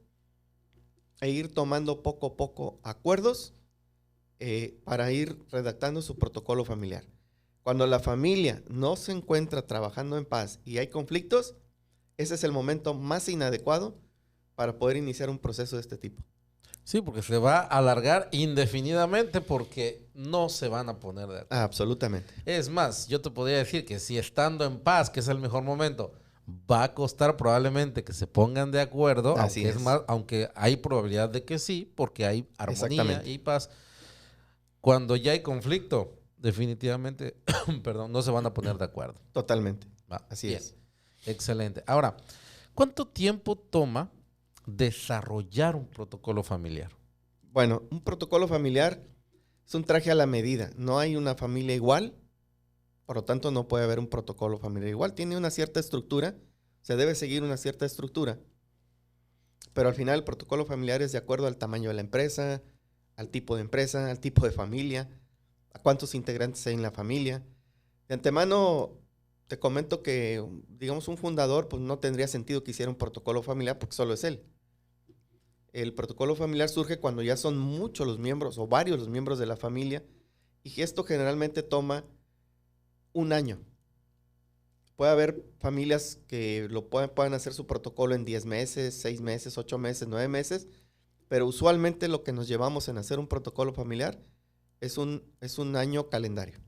e ir tomando poco a poco acuerdos para ir redactando su protocolo familiar. Cuando la familia no se encuentra trabajando en paz y hay conflictos, ese es el momento más inadecuado para poder iniciar un proceso de este tipo. Sí, porque se va a alargar indefinidamente porque no se van a poner de acuerdo. Absolutamente. Es más, yo te podría decir que si estando en paz, que es el mejor momento, va a costar probablemente que se pongan de acuerdo, Así aunque es. Más, aunque hay probabilidad de que sí, porque hay armonía y paz. Cuando ya hay conflicto, definitivamente, perdón, no se van a poner de acuerdo. Totalmente. Así es. Excelente. Ahora, ¿cuánto tiempo toma desarrollar un protocolo familiar? Bueno, un protocolo familiar es un traje a la medida. No hay una familia igual, por lo tanto no puede haber un protocolo familiar igual. Tiene una cierta estructura, se debe seguir una cierta estructura, pero al final el protocolo familiar es de acuerdo al tamaño de la empresa, al tipo de familia, a cuántos integrantes hay en la familia. De antemano te comento que, digamos, un fundador pues no tendría sentido que hiciera un protocolo familiar porque solo es él. El protocolo familiar surge cuando ya son muchos los miembros o varios los miembros de la familia y esto generalmente toma un año. Puede haber familias que puedan hacer su protocolo en 10 meses, 6 meses, 8 meses, 9 meses, pero usualmente lo que nos llevamos en hacer un protocolo familiar es un año calendario.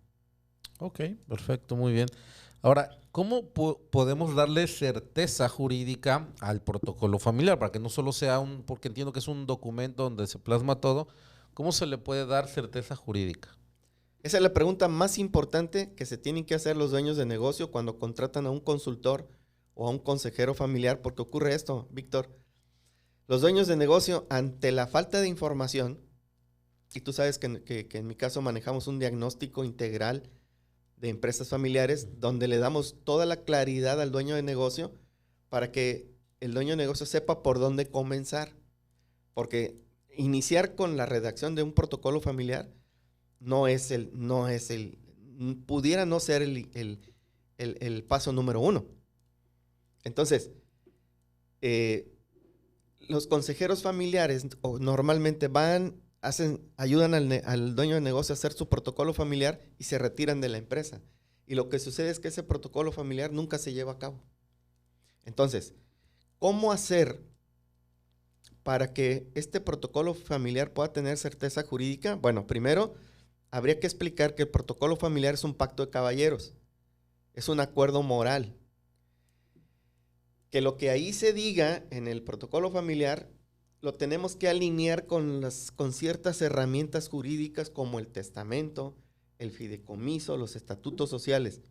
Ok, perfecto, muy bien. Ahora, ¿cómo podemos darle certeza jurídica al protocolo familiar? Para que no solo sea porque entiendo que es un documento donde se plasma todo, ¿cómo se le puede dar certeza jurídica? Esa es la pregunta más importante que se tienen que hacer los dueños de negocio cuando contratan a un consultor o a un consejero familiar, porque ocurre esto, Víctor. Los dueños de negocio, ante la falta de información, y tú sabes que en mi caso manejamos un diagnóstico integral de empresas familiares, donde le damos toda la claridad al dueño de negocio para que el dueño de negocio sepa por dónde comenzar. Porque iniciar con la redacción de un protocolo familiar pudiera no ser el paso número 1. Entonces, los consejeros familiares normalmente ayudan al dueño de negocio a hacer su protocolo familiar y se retiran de la empresa. Y lo que sucede es que ese protocolo familiar nunca se lleva a cabo. Entonces, ¿cómo hacer para que este protocolo familiar pueda tener certeza jurídica? Bueno, primero, habría que explicar que el protocolo familiar es un pacto de caballeros. Es un acuerdo moral. Que lo que ahí se diga en el protocolo familiar lo tenemos que alinear con ciertas herramientas jurídicas como el testamento, el fideicomiso, los estatutos sociales.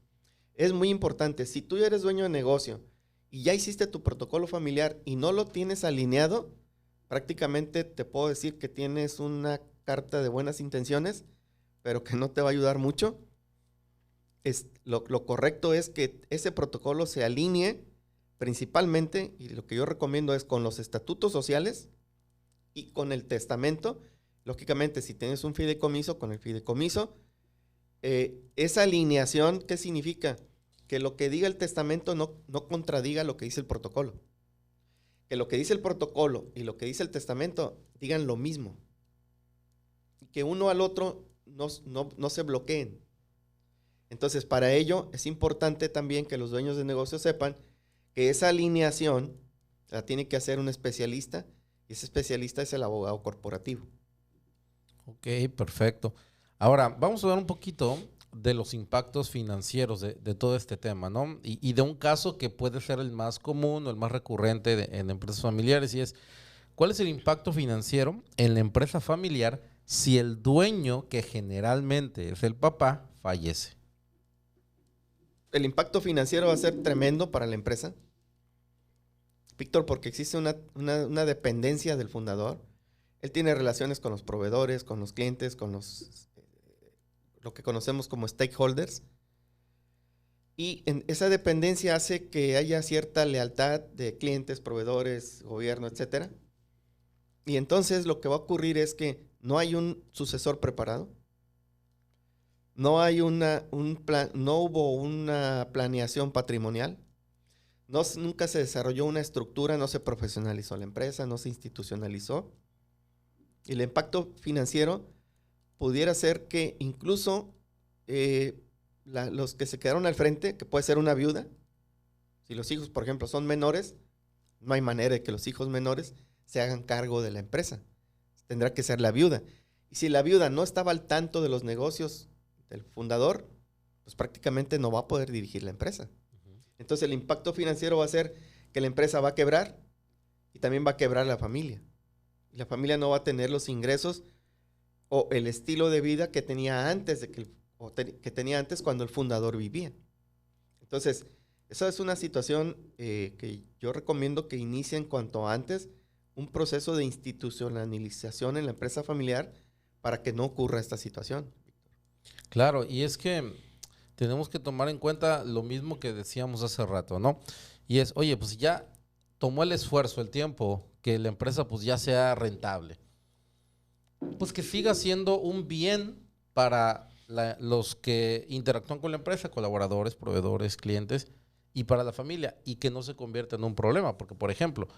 Es muy importante, si tú ya eres dueño de negocio y ya hiciste tu protocolo familiar y no lo tienes alineado, prácticamente te puedo decir que tienes una carta de buenas intenciones, pero que no te va a ayudar mucho. Lo correcto es que ese protocolo se alinee principalmente, y lo que yo recomiendo es con los estatutos sociales y con el testamento. Lógicamente, si tienes un fideicomiso, con el fideicomiso, esa alineación, ¿qué significa? Que lo que diga el testamento no contradiga lo que dice el protocolo. Que lo que dice el protocolo y lo que dice el testamento digan lo mismo. Y que uno al otro no se bloqueen. Entonces, para ello es importante también que los dueños de negocios sepan que esa alineación la tiene que hacer un especialista, y ese especialista es el abogado corporativo. Ok, perfecto. Ahora, vamos a hablar un poquito de los impactos financieros de todo este tema, ¿no? Y de un caso que puede ser el más común o el más recurrente en empresas familiares, y es, ¿cuál es el impacto financiero en la empresa familiar si el dueño, que generalmente es el papá, fallece? El impacto financiero va a ser tremendo para la empresa, Víctor, porque existe una dependencia del fundador. Él tiene relaciones con los proveedores, con los clientes, con lo que conocemos como stakeholders. Y esa dependencia hace que haya cierta lealtad de clientes, proveedores, gobierno, etcétera. Y entonces lo que va a ocurrir es que no hay un sucesor preparado. No hay no hubo una planeación patrimonial. Nunca se desarrolló una estructura, no se profesionalizó la empresa, no se institucionalizó. Y el impacto financiero pudiera ser que incluso los que se quedaron al frente, que puede ser una viuda, si los hijos, por ejemplo, son menores, no hay manera de que los hijos menores se hagan cargo de la empresa. Tendrá que ser la viuda. Y si la viuda no estaba al tanto de los negocios del fundador, pues prácticamente no va a poder dirigir la empresa. Entonces el impacto financiero va a ser que la empresa va a quebrar y también va a quebrar la familia. Y la familia no va a tener los ingresos o el estilo de vida que tenía antes que tenía antes cuando el fundador vivía. Entonces, esa es una situación que yo recomiendo que inicien cuanto antes un proceso de institucionalización en la empresa familiar para que no ocurra esta situación. Claro, y es que tenemos que tomar en cuenta lo mismo que decíamos hace rato, ¿no? Y es, oye, pues ya tomó el esfuerzo, el tiempo, que la empresa pues ya sea rentable. Pues que siga siendo un bien para los que interactúan con la empresa, colaboradores, proveedores, clientes, y para la familia, y que no se convierta en un problema. Porque, por ejemplo,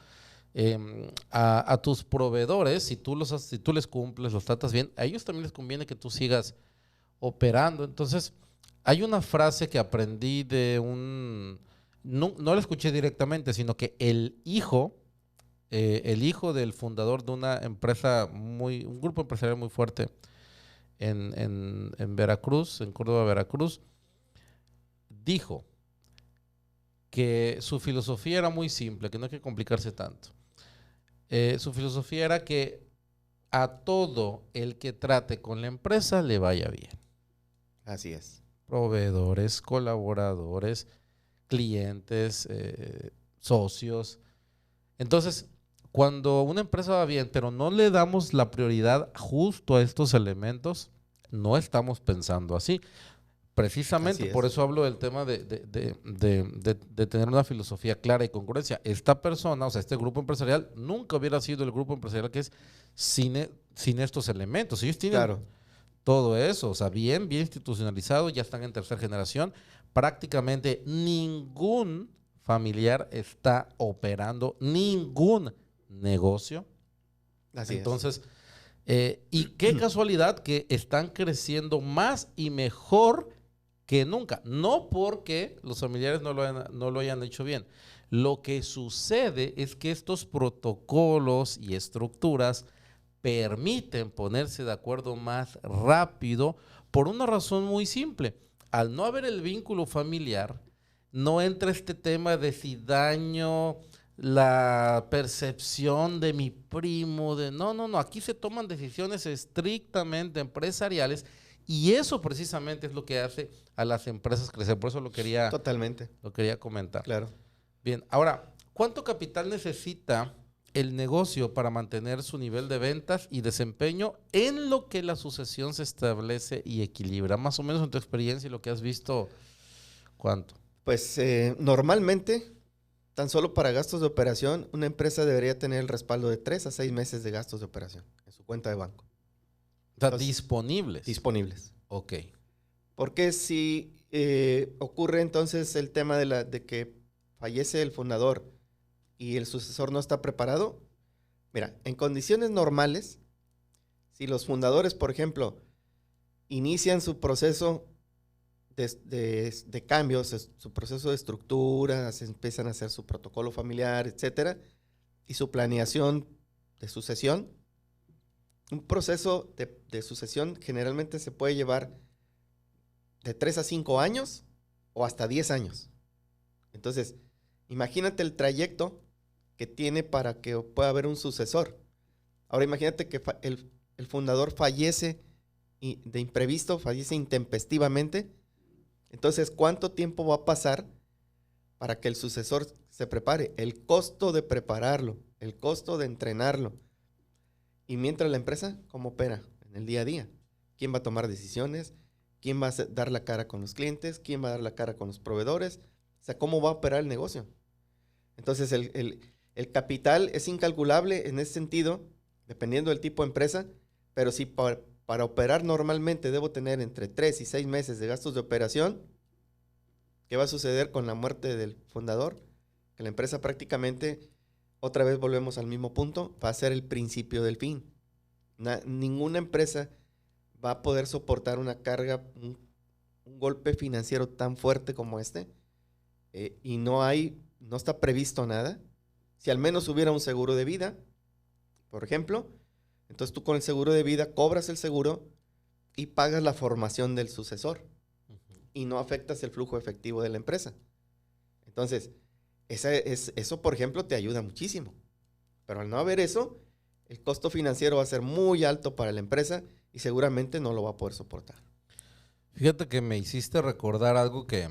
a tus proveedores, si tú les cumples, los tratas bien, a ellos también les conviene que tú sigas operando. Entonces, hay una frase que aprendí no la escuché directamente, sino que el hijo del fundador de una empresa un grupo empresarial muy fuerte en Veracruz, en Córdoba, Veracruz, dijo que su filosofía era muy simple, que no hay que complicarse tanto. Su filosofía era que a todo el que trate con la empresa le vaya bien. Así es. Proveedores, colaboradores, clientes, socios. Entonces, cuando una empresa va bien, pero no le damos la prioridad justo a estos elementos, no estamos pensando así. Precisamente, por eso hablo del tema de tener una filosofía clara y congruencia. Esta persona, o sea, este grupo empresarial, nunca hubiera sido el grupo empresarial que es sin estos elementos. Ellos tienen todo eso, o sea, bien institucionalizado, ya están en tercera generación. Prácticamente ningún familiar está operando ningún negocio. Entonces, y qué casualidad que están creciendo más y mejor que nunca. No porque los familiares no lo hayan hecho bien. Lo que sucede es que estos protocolos y estructuras permiten ponerse de acuerdo más rápido por una razón muy simple. Al no haber el vínculo familiar, no entra este tema de si daño la percepción de mi primo, no, aquí se toman decisiones estrictamente empresariales y eso precisamente es lo que hace a las empresas crecer. Por eso lo quería comentar. Claro. Bien, ahora, ¿cuánto capital necesita el negocio para mantener su nivel de ventas y desempeño en lo que la sucesión se establece y equilibra? Más o menos en tu experiencia y lo que has visto, ¿cuánto? Pues normalmente, tan solo para gastos de operación, una empresa debería tener el respaldo de 3 a 6 meses de gastos de operación en su cuenta de banco. O sea, disponibles. Disponibles. Ok. Porque si ocurre entonces el tema de que fallece el fundador y el sucesor no está preparado, mira, en condiciones normales, si los fundadores, por ejemplo, inician su proceso de cambios, su proceso de estructura, se empiezan a hacer su protocolo familiar, etcétera, y su planeación de sucesión, un proceso de sucesión generalmente se puede llevar de 3 a 5 años o hasta 10 años. Entonces, imagínate el trayecto que tiene para que pueda haber un sucesor. Ahora imagínate que el fundador fallece de imprevisto, fallece intempestivamente. Entonces, ¿cuánto tiempo va a pasar para que el sucesor se prepare? El costo de prepararlo, el costo de entrenarlo. Y mientras la empresa, ¿cómo opera en el día a día? ¿Quién va a tomar decisiones? ¿Quién va a dar la cara con los clientes? ¿Quién va a dar la cara con los proveedores? O sea, ¿cómo va a operar el negocio? Entonces, el capital es incalculable en ese sentido, dependiendo del tipo de empresa, pero si para operar normalmente debo tener entre 3 y 6 meses de gastos de operación, ¿qué va a suceder con la muerte del fundador? Que la empresa prácticamente, otra vez volvemos al mismo punto, va a ser el principio del fin. Ninguna empresa va a poder soportar una carga, un golpe financiero tan fuerte como este, y no está previsto nada. Si al menos hubiera un seguro de vida, por ejemplo, entonces tú con el seguro de vida cobras el seguro y pagas la formación del sucesor y no afectas el flujo efectivo de la empresa. Entonces, eso, por ejemplo, te ayuda muchísimo. Pero al no haber eso, el costo financiero va a ser muy alto para la empresa y seguramente no lo va a poder soportar. Fíjate que me hiciste recordar algo que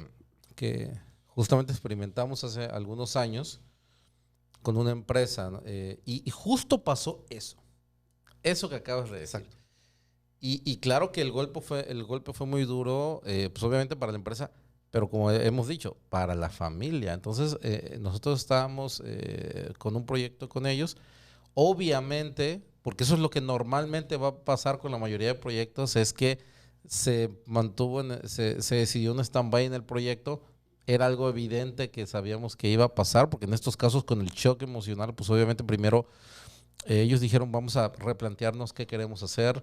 justamente experimentamos hace algunos años con una empresa, ¿no? Y justo pasó eso que acabas de decir. Exacto. Y claro que el golpe fue muy duro, pues obviamente para la empresa, pero como hemos dicho, para la familia. Entonces, nosotros estábamos con un proyecto con ellos. Obviamente, porque eso es lo que normalmente va a pasar con la mayoría de proyectos, es que se decidió un stand-by en el proyecto. Era algo evidente que sabíamos que iba a pasar, porque en estos casos con el shock emocional, pues obviamente primero ellos dijeron vamos a replantearnos qué queremos hacer,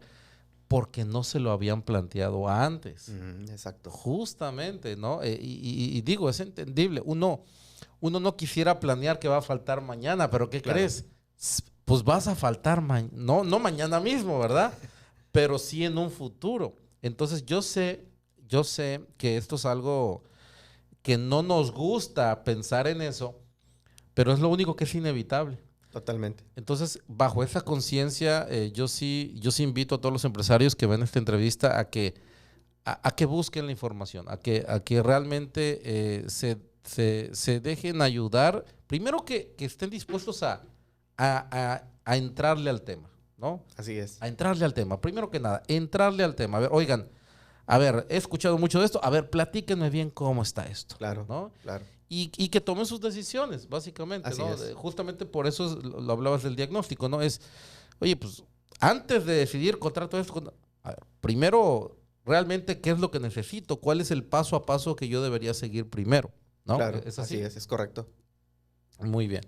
porque no se lo habían planteado antes. Exacto. Justamente, ¿no? Y digo, es entendible. Uno no quisiera planear que va a faltar mañana, pero ¿qué crees? Pues vas a faltar no mañana mismo, ¿verdad? Pero sí en un futuro. Entonces yo sé que esto es algo que no nos gusta pensar en eso, pero es lo único que es inevitable. Totalmente. Entonces, bajo esa conciencia, yo sí invito a todos los empresarios que ven esta entrevista a que busquen la información, a que realmente se dejen ayudar. Primero que estén dispuestos a entrarle al tema, ¿no? Así es. A entrarle al tema. Primero que nada, entrarle al tema. A ver, oigan, a ver, he escuchado mucho de esto, a ver, platíquenme bien cómo está esto. Claro, ¿no? claro. Y que tomen sus decisiones, básicamente, Así ¿no? es. Justamente por eso lo hablabas del diagnóstico, ¿no? Es, oye, pues, antes de decidir contrato esto, a ver, primero, realmente, ¿qué es lo que necesito? ¿Cuál es el paso a paso que yo debería seguir primero? ¿No? Claro, ¿Es así así? es correcto. Muy bien.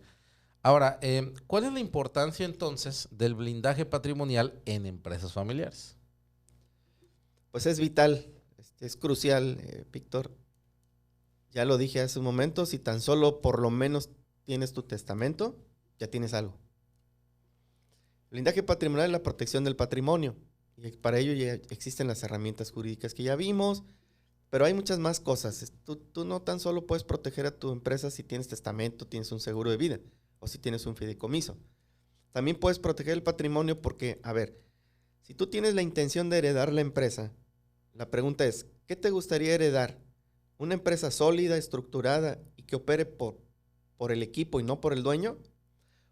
Ahora, ¿cuál es la importancia entonces del blindaje patrimonial en empresas familiares? Pues es vital, es crucial, Víctor. Ya lo dije hace un momento, si tan solo por lo menos tienes tu testamento, ya tienes algo. Blindaje patrimonial es la protección del patrimonio. Y para ello ya existen las herramientas jurídicas que ya vimos, pero hay muchas más cosas. Tú no tan solo puedes proteger a tu empresa si tienes testamento, tienes un seguro de vida o si tienes un fideicomiso. También puedes proteger el patrimonio porque, a ver, si tú tienes la intención de heredar la empresa, la pregunta es, ¿qué te gustaría heredar? ¿Una empresa sólida, estructurada y que opere por el equipo y no por el dueño?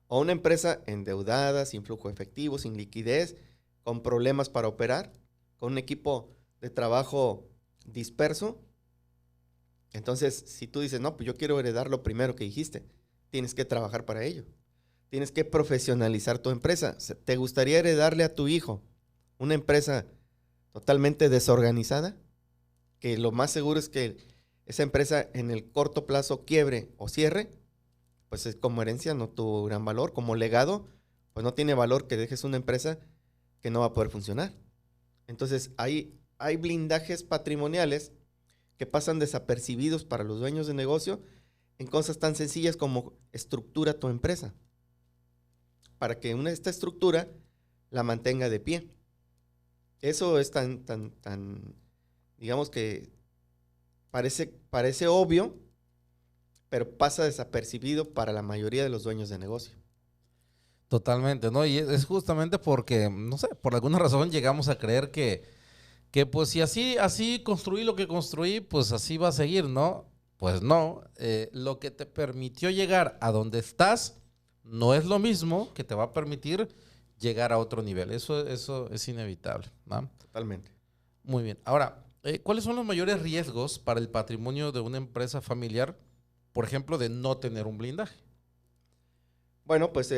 ¿O una empresa endeudada, sin flujo efectivo, sin liquidez, con problemas para operar, con un equipo de trabajo disperso? Entonces, si tú dices, no, pues yo quiero heredar lo primero que dijiste, tienes que trabajar para ello. Tienes que profesionalizar tu empresa. ¿Te gustaría heredarle a tu hijo una empresa totalmente desorganizada? Que lo más seguro es que esa empresa en el corto plazo quiebre o cierre, pues es como herencia no tuvo gran valor, como legado, pues no tiene valor que dejes una empresa que no va a poder funcionar. Entonces hay blindajes patrimoniales que pasan desapercibidos para los dueños de negocio en cosas tan sencillas como estructura tu empresa, para que esta estructura la mantenga de pie. Eso es tan, digamos que parece obvio, pero pasa desapercibido para la mayoría de los dueños de negocio. Totalmente, ¿no? Y es justamente porque, no sé, por alguna razón llegamos a creer que pues si así construí lo que construí, pues así va a seguir, ¿no? Pues no, lo que te permitió llegar a donde estás no es lo mismo que te va a permitir llegar a otro nivel. Eso es inevitable, ¿no? Totalmente. Muy bien. Ahora, ¿cuáles son los mayores riesgos para el patrimonio de una empresa familiar, por ejemplo, de no tener un blindaje? Bueno, pues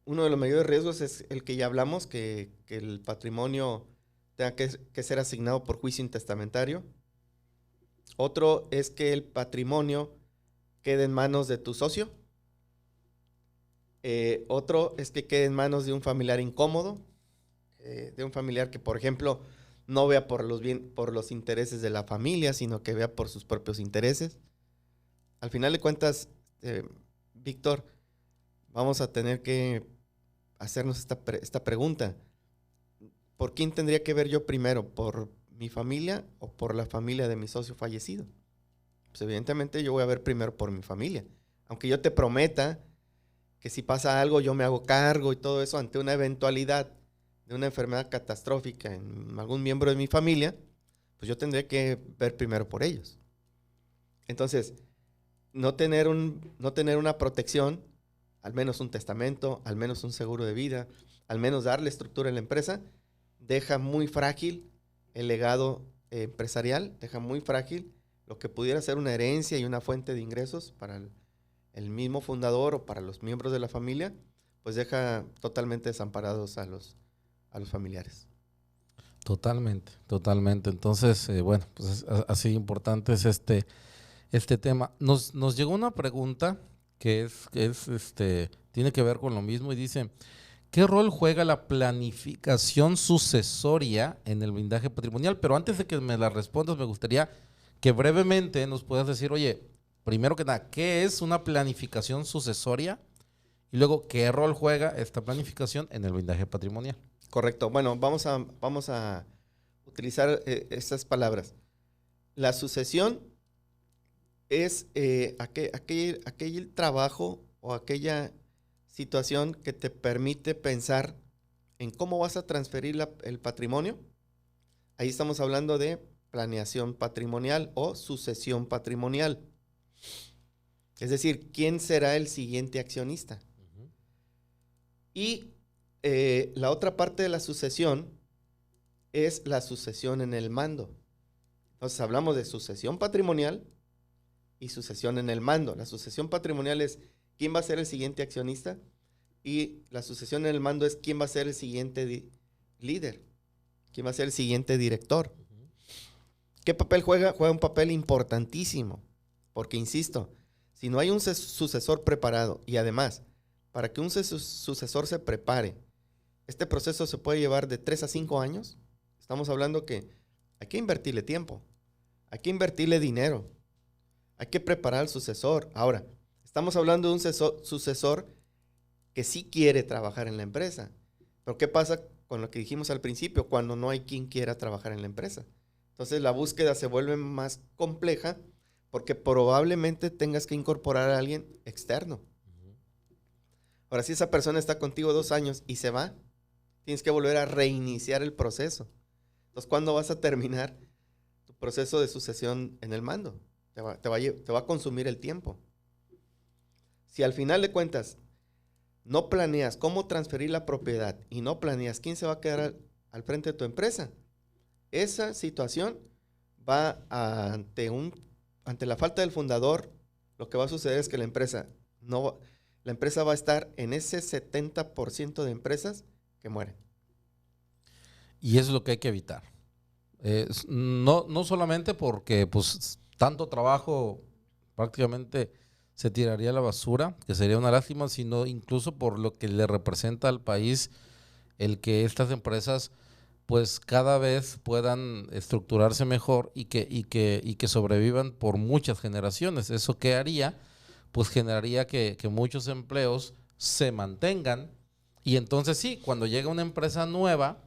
uno de los mayores riesgos es el que ya hablamos, que el patrimonio tenga que ser asignado por juicio intestamentario. Otro es que el patrimonio quede en manos de tu socio. Otro es que quede en manos de un familiar incómodo, de un familiar que, por ejemplo, no vea por los intereses de la familia, sino que vea por sus propios intereses. Al final de cuentas, Víctor, vamos a tener que hacernos esta pregunta. ¿Por quién tendría que ver yo primero? ¿Por mi familia o por la familia de mi socio fallecido? Pues evidentemente yo voy a ver primero por mi familia. Aunque yo te prometa que si pasa algo yo me hago cargo y todo eso ante una eventualidad de una enfermedad catastrófica en algún miembro de mi familia, pues yo tendré que ver primero por ellos. Entonces, no tener una protección, al menos un testamento, al menos un seguro de vida, al menos darle estructura a la empresa, deja muy frágil el legado empresarial, deja muy frágil lo que pudiera ser una herencia y una fuente de ingresos para el mismo fundador o para los miembros de la familia, pues deja totalmente desamparados a los familiares. Totalmente, totalmente. Entonces, bueno, pues así importante es este tema. Nos llegó una pregunta que tiene que ver con lo mismo y dice, ¿qué rol juega la planificación sucesoria en el blindaje patrimonial? Pero antes de que me la respondas, me gustaría que brevemente nos puedas decir, oye, primero que nada, ¿qué es una planificación sucesoria? Y luego, ¿qué rol juega esta planificación en el blindaje patrimonial? Correcto. Bueno, vamos a utilizar estas palabras. La sucesión es aquel trabajo o aquella situación que te permite pensar en cómo vas a transferir el patrimonio. Ahí estamos hablando de planeación patrimonial o sucesión patrimonial. Es decir, ¿quién será el siguiente accionista? Uh-huh. Y la otra parte de la sucesión es la sucesión en el mando. Entonces hablamos de sucesión patrimonial y sucesión en el mando. La sucesión patrimonial es quién va a ser el siguiente accionista y la sucesión en el mando es quién va a ser el siguiente líder, quién va a ser el siguiente director. ¿Qué papel juega? Juega un papel importantísimo, porque insisto, si no hay un sucesor preparado y además, para que un sucesor se prepare, este proceso se puede llevar de 3 a 5 años. Estamos hablando que hay que invertirle tiempo, hay que invertirle dinero, hay que preparar al sucesor. Ahora, estamos hablando de un sucesor que sí quiere trabajar en la empresa. Pero ¿qué pasa con lo que dijimos al principio? Cuando no hay quien quiera trabajar en la empresa. Entonces la búsqueda se vuelve más compleja porque probablemente tengas que incorporar a alguien externo. Ahora, si esa persona está contigo 2 años y se va, tienes que volver a reiniciar el proceso. Entonces, ¿cuándo vas a terminar tu proceso de sucesión en el mando? Te va a consumir el tiempo. Si al final de cuentas no planeas cómo transferir la propiedad y no planeas quién se va a quedar al frente de tu empresa, esa situación va ante la falta del fundador, lo que va a suceder es que la empresa va a estar en ese 70% de empresas que mueren. Y eso es lo que hay que evitar. No solamente porque pues tanto trabajo prácticamente se tiraría a la basura, que sería una lástima, sino incluso por lo que le representa al país el que estas empresas pues cada vez puedan estructurarse mejor y que sobrevivan por muchas generaciones. ¿Eso qué haría? Pues generaría que muchos empleos se mantengan y entonces sí, cuando llega una empresa nueva,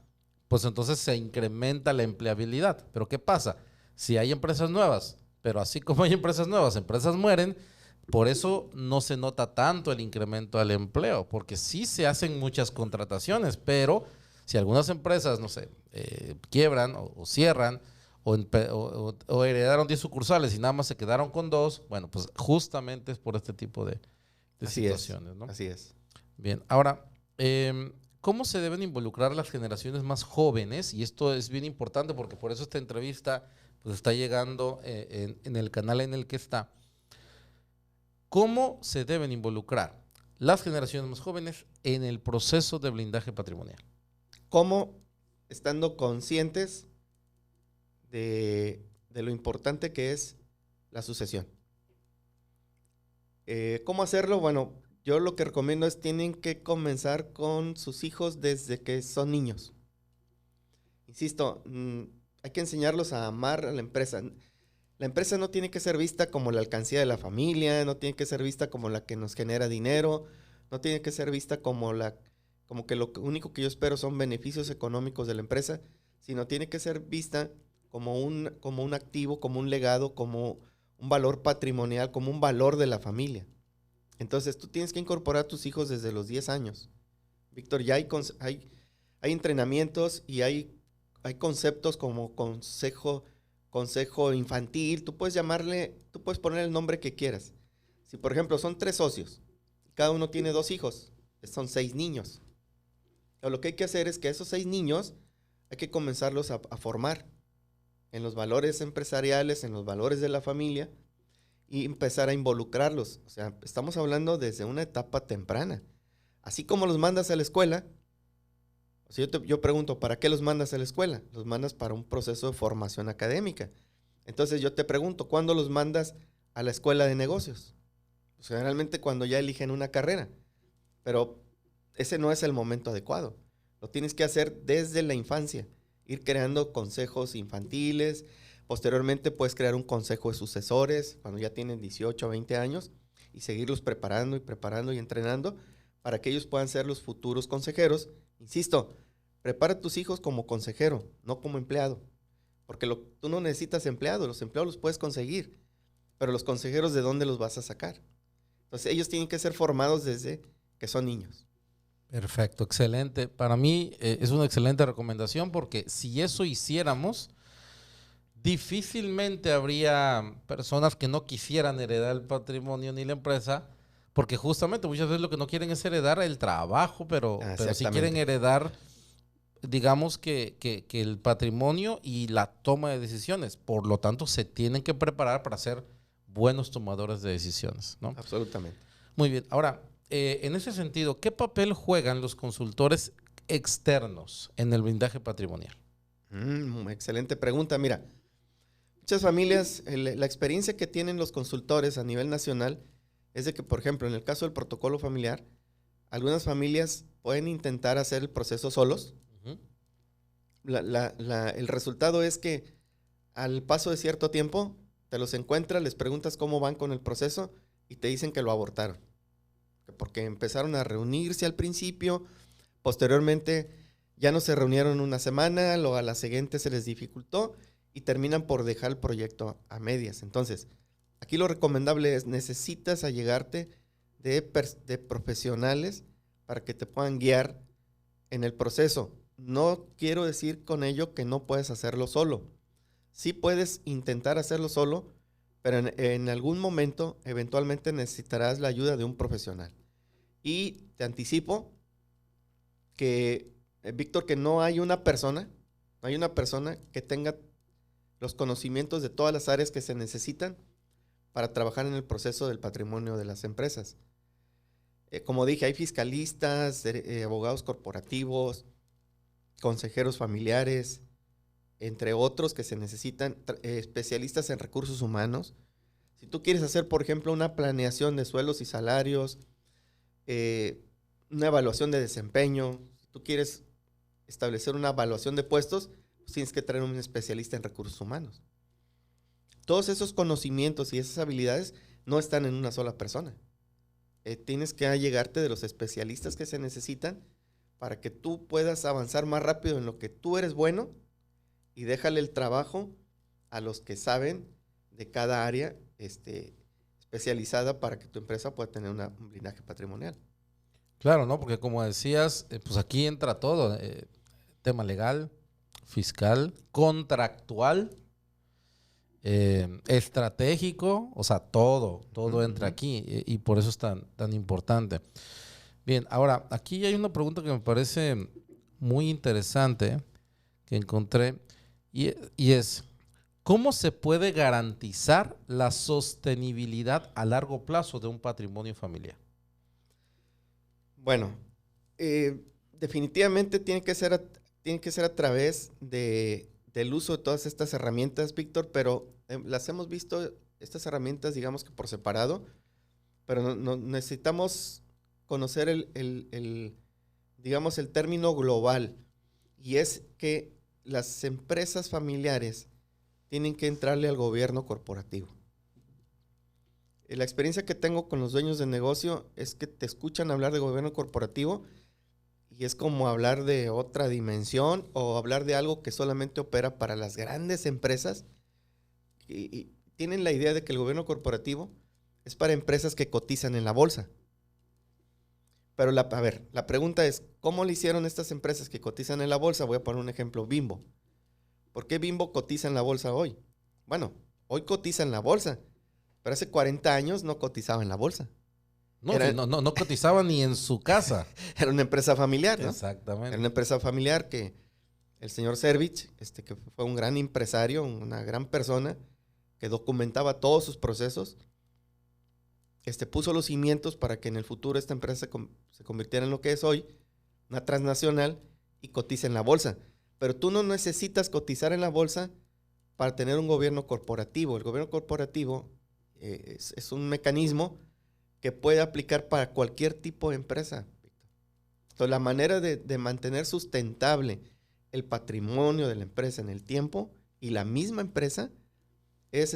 pues entonces se incrementa la empleabilidad. Pero ¿qué pasa? Si hay empresas nuevas, pero así como hay empresas nuevas, empresas mueren, por eso no se nota tanto el incremento al empleo, porque sí se hacen muchas contrataciones, pero si algunas empresas, no sé, quiebran o cierran o heredaron 10 sucursales y nada más se quedaron con 2, bueno, pues justamente es por este tipo de situaciones, ¿no? Así es. Bien, ahora, ¿cómo se deben involucrar las generaciones más jóvenes? Y esto es bien importante porque por eso esta entrevista pues, está llegando en el canal en el que está. ¿Cómo se deben involucrar las generaciones más jóvenes en el proceso de blindaje patrimonial? ¿Cómo? Estando conscientes de lo importante que es la sucesión. ¿Cómo hacerlo? Bueno, yo lo que recomiendo es tienen que comenzar con sus hijos desde que son niños. Insisto, hay que enseñarlos a amar a la empresa. La empresa no tiene que ser vista como la alcancía de la familia, no tiene que ser vista como la que nos genera dinero, no tiene que ser vista como que lo único que yo espero son beneficios económicos de la empresa, sino tiene que ser vista como un activo, como un legado, como un valor patrimonial, como un valor de la familia. Entonces tú tienes que incorporar a tus hijos desde los 10 años. Víctor, ya hay entrenamientos y hay conceptos como consejo infantil, tú puedes poner el nombre que quieras. Si por ejemplo son 3 socios, cada uno tiene 2 hijos, son 6 niños. Pero lo que hay que hacer es que esos 6 niños hay que comenzarlos a formar en los valores empresariales, en los valores de la familia y empezar a involucrarlos. O sea, estamos hablando desde una etapa temprana. Así como los mandas a la escuela, o sea, yo pregunto, ¿para qué los mandas a la escuela? Los mandas para un proceso de formación académica. Entonces yo te pregunto, ¿cuándo los mandas a la escuela de negocios? Pues generalmente cuando ya eligen una carrera. Pero ese no es el momento adecuado. Lo tienes que hacer desde la infancia. Ir creando consejos infantiles. Posteriormente puedes crear un consejo de sucesores cuando ya tienen 18 o 20 años y seguirlos preparando y entrenando para que ellos puedan ser los futuros consejeros. Insisto, prepara a tus hijos como consejero, no como empleado. Porque tú no necesitas empleados, los empleados los puedes conseguir. Pero los consejeros, ¿de dónde los vas a sacar? Entonces ellos tienen que ser formados desde que son niños. Perfecto, excelente. Para mí es una excelente recomendación porque si eso hiciéramos, difícilmente habría personas que no quisieran heredar el patrimonio ni la empresa, porque justamente muchas veces lo que no quieren es heredar el trabajo, pero sí quieren heredar digamos que el patrimonio y la toma de decisiones. Por lo tanto, se tienen que preparar para ser buenos tomadores de decisiones, ¿no? Absolutamente. Muy bien. Ahora, en ese sentido, ¿qué papel juegan los consultores externos en el blindaje patrimonial? Excelente pregunta. Mira, muchas familias, la experiencia que tienen los consultores a nivel nacional es de que, por ejemplo, en el caso del protocolo familiar, algunas familias pueden intentar hacer el proceso solos. Uh-huh. El resultado es que al paso de cierto tiempo te los encuentras, les preguntas cómo van con el proceso y te dicen que lo abortaron. Porque empezaron a reunirse al principio, posteriormente ya no se reunieron una semana, luego a la siguiente se les dificultó y terminan por dejar el proyecto a medias. Entonces, aquí lo recomendable es, necesitas allegarte de profesionales para que te puedan guiar en el proceso. No quiero decir con ello que no puedes hacerlo solo. Sí puedes intentar hacerlo solo, pero en algún momento eventualmente necesitarás la ayuda de un profesional. Y te anticipo que, Víctor, que no hay una persona que tenga los conocimientos de todas las áreas que se necesitan para trabajar en el proceso del patrimonio de las empresas. Como dije, hay fiscalistas, abogados corporativos, consejeros familiares, entre otros que se necesitan, especialistas en recursos humanos. Si tú quieres hacer, por ejemplo, una planeación de sueldos y salarios, una evaluación de desempeño, si tú quieres establecer una evaluación de puestos, pues tienes que traer un especialista en recursos humanos. Todos esos conocimientos y esas habilidades no están en una sola persona. Tienes que allegarte de los especialistas que se necesitan para que tú puedas avanzar más rápido en lo que tú eres bueno y déjale el trabajo a los que saben de cada área especializada para que tu empresa pueda tener un blindaje patrimonial. Claro, ¿no? Porque como decías, pues aquí entra todo, tema legal, fiscal, contractual, estratégico, o sea, todo entra aquí y por eso es tan importante. Bien, ahora, aquí hay una pregunta que me parece muy interesante que encontré y es, ¿cómo se puede garantizar la sostenibilidad a largo plazo de un patrimonio familiar? Bueno, definitivamente tiene que ser a través del uso de todas estas herramientas, Víctor, pero las hemos visto, estas herramientas, digamos que por separado, pero necesitamos conocer digamos, el término global, y es que las empresas familiares tienen que entrarle al gobierno corporativo. La experiencia que tengo con los dueños de negocio es que te escuchan hablar de gobierno corporativo y es como hablar de otra dimensión o hablar de algo que solamente opera para las grandes empresas y tienen la idea de que el gobierno corporativo es para empresas que cotizan en la bolsa. Pero la pregunta es, ¿cómo le hicieron estas empresas que cotizan en la bolsa? Voy a poner un ejemplo, Bimbo. ¿Por qué Bimbo cotiza en la bolsa hoy? Bueno, hoy cotiza en la bolsa, pero hace 40 años no cotizaba en la bolsa. No cotizaba ni en su casa. Era una empresa familiar, ¿no? Exactamente. Era una empresa familiar que el señor Servich, que fue un gran empresario, una gran persona, que documentaba todos sus procesos, puso los cimientos para que en el futuro esta empresa se convirtiera en lo que es hoy, una transnacional, y cotiza en la bolsa. Pero tú no necesitas cotizar en la bolsa para tener un gobierno corporativo. El gobierno corporativo es un mecanismo que puede aplicar para cualquier tipo de empresa. Entonces, la manera de mantener sustentable el patrimonio de la empresa en el tiempo y la misma empresa es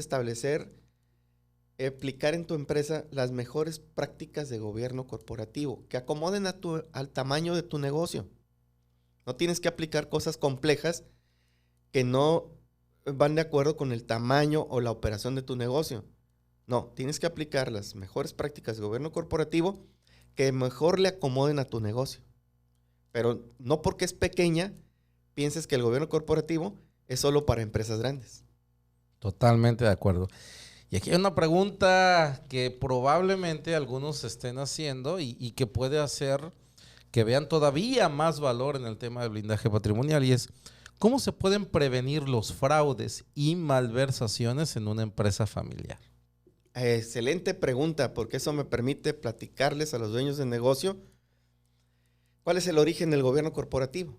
aplicar en tu empresa las mejores prácticas de gobierno corporativo que acomoden al tamaño de tu negocio. No tienes que aplicar cosas complejas que no van de acuerdo con el tamaño o la operación de tu negocio. No, tienes que aplicar las mejores prácticas de gobierno corporativo que mejor le acomoden a tu negocio. Pero no porque es pequeña, pienses que el gobierno corporativo es solo para empresas grandes. Totalmente de acuerdo. Y aquí hay una pregunta que probablemente algunos estén haciendo y que puede hacer que vean todavía más valor en el tema de blindaje patrimonial, y es ¿cómo se pueden prevenir los fraudes y malversaciones en una empresa familiar? Excelente pregunta, porque eso me permite platicarles a los dueños de negocio cuál es el origen del gobierno corporativo.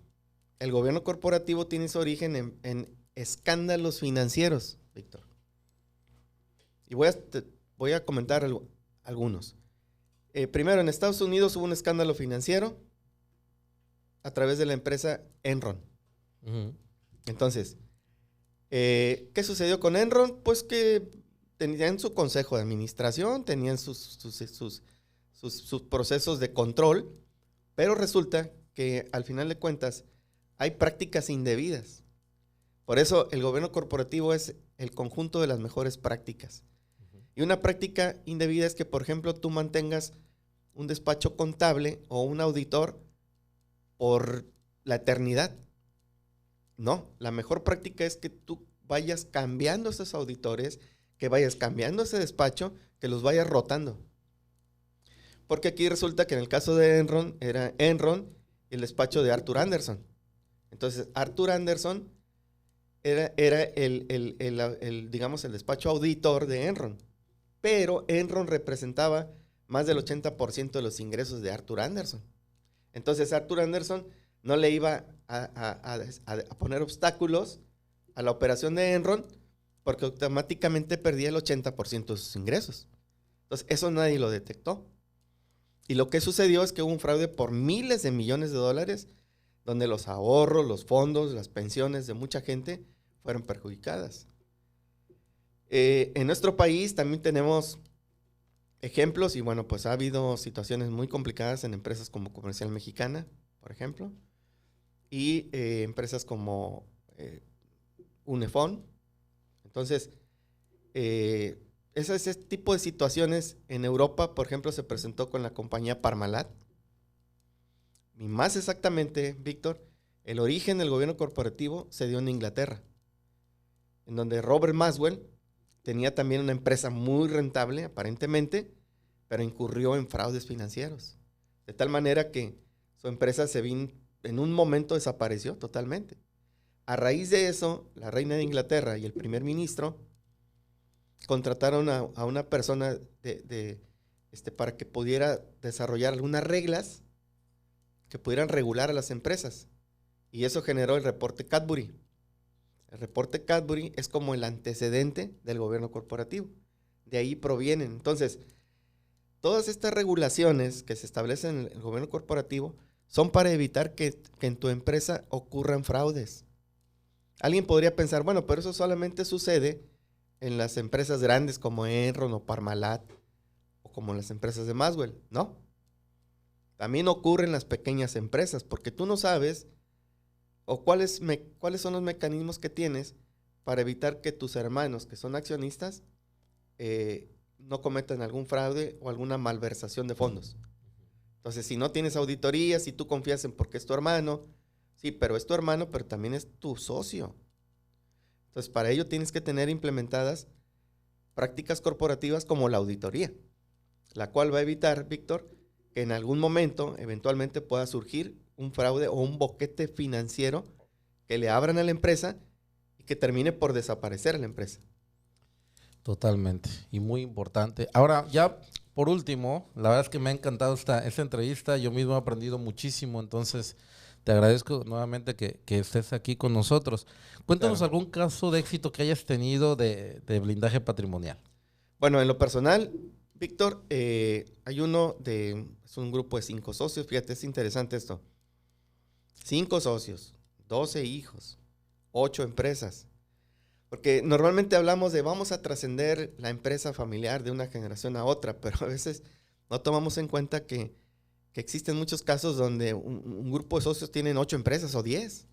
El gobierno corporativo tiene su origen en escándalos financieros, Víctor. Y voy a comentar algunos. Primero, en Estados Unidos hubo un escándalo financiero a través de la empresa Enron. Uh-huh. Entonces, ¿qué sucedió con Enron? Pues que tenían su consejo de administración, tenían sus procesos de control, pero resulta que al final de cuentas hay prácticas indebidas. Por eso el gobierno corporativo es el conjunto de las mejores prácticas. Uh-huh. Y una práctica indebida es que, por ejemplo, tú mantengas un despacho contable o un auditor por la eternidad. No, la mejor práctica es que tú vayas cambiando esos auditores, que vayas cambiando ese despacho, que los vayas rotando. Porque aquí resulta que en el caso de Enron, era Enron y el despacho de Arthur Andersen. Entonces, Arthur Andersen era digamos, el despacho auditor de Enron. Pero Enron representaba más del 80% de los ingresos de Arthur Andersen. Entonces, Arthur Andersen no le iba a poner obstáculos a la operación de Enron porque automáticamente perdía el 80% de sus ingresos. Entonces, eso nadie lo detectó. Y lo que sucedió es que hubo un fraude por miles de millones de dólares, donde los ahorros, los fondos, las pensiones de mucha gente fueron perjudicadas. En nuestro país también tenemos ejemplos y bueno, pues ha habido situaciones muy complicadas en empresas como Comercial Mexicana, por ejemplo, y empresas como Unifón. Entonces, ese tipo de situaciones en Europa, por ejemplo, se presentó con la compañía Parmalat. Y más exactamente, Víctor, el origen del gobierno corporativo se dio en Inglaterra, en donde Robert Maxwell tenía también una empresa muy rentable, aparentemente, pero incurrió en fraudes financieros. De tal manera que su empresa en un momento desapareció totalmente. A raíz de eso, la reina de Inglaterra y el primer ministro contrataron a una persona para que pudiera desarrollar algunas reglas que pudieran regular a las empresas. Y eso generó el reporte Cadbury. El reporte Cadbury es como el antecedente del gobierno corporativo. De ahí provienen. Entonces, todas estas regulaciones que se establecen en el gobierno corporativo son para evitar que en tu empresa ocurran fraudes. Alguien podría pensar, bueno, pero eso solamente sucede en las empresas grandes como Enron o Parmalat o como las empresas de Maxwell. No. También ocurre en las pequeñas empresas porque tú no sabes o cuáles son los mecanismos que tienes para evitar que tus hermanos que son accionistas no cometan algún fraude o alguna malversación de fondos. Entonces, si no tienes auditoría, si tú confías en porque es tu hermano, sí, pero es tu hermano, pero también es tu socio. Entonces, para ello tienes que tener implementadas prácticas corporativas como la auditoría, la cual va a evitar, Víctor, que en algún momento eventualmente pueda surgir un fraude o un boquete financiero que le abran a la empresa y que termine por desaparecer la empresa. Totalmente, y muy importante. Ahora, ya por último, la verdad es que me ha encantado esta entrevista, yo mismo he aprendido muchísimo, entonces te agradezco nuevamente que estés aquí con nosotros. Cuéntanos algún caso de éxito que hayas tenido de blindaje patrimonial. Bueno, en lo personal, Víctor, hay es un grupo de 5 socios, fíjate, es interesante esto. 5 socios, 12 hijos, 8 empresas. Porque normalmente hablamos de vamos a trascender la empresa familiar de una generación a otra, pero a veces no tomamos en cuenta que existen muchos casos donde un grupo de socios tienen 8 empresas o 10.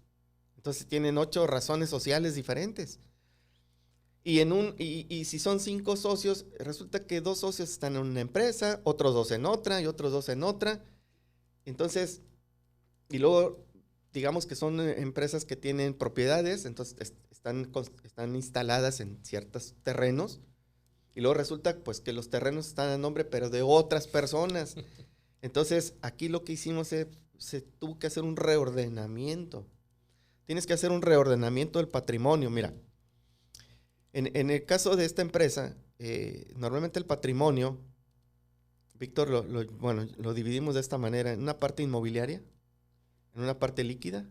Entonces tienen 8 razones sociales diferentes. Y si son 5 socios, resulta que 2 socios están en una empresa, otros 2 en otra y otros 2 en otra. Entonces, y luego digamos que son empresas que tienen propiedades, entonces están instaladas en ciertos terrenos. Y luego resulta pues que los terrenos están a nombre pero de otras personas. Entonces, aquí lo que hicimos se tuvo que hacer un reordenamiento. Tienes que hacer un reordenamiento del patrimonio. Mira, en el caso de esta empresa, normalmente el patrimonio, Víctor, lo dividimos de esta manera, en una parte inmobiliaria, en una parte líquida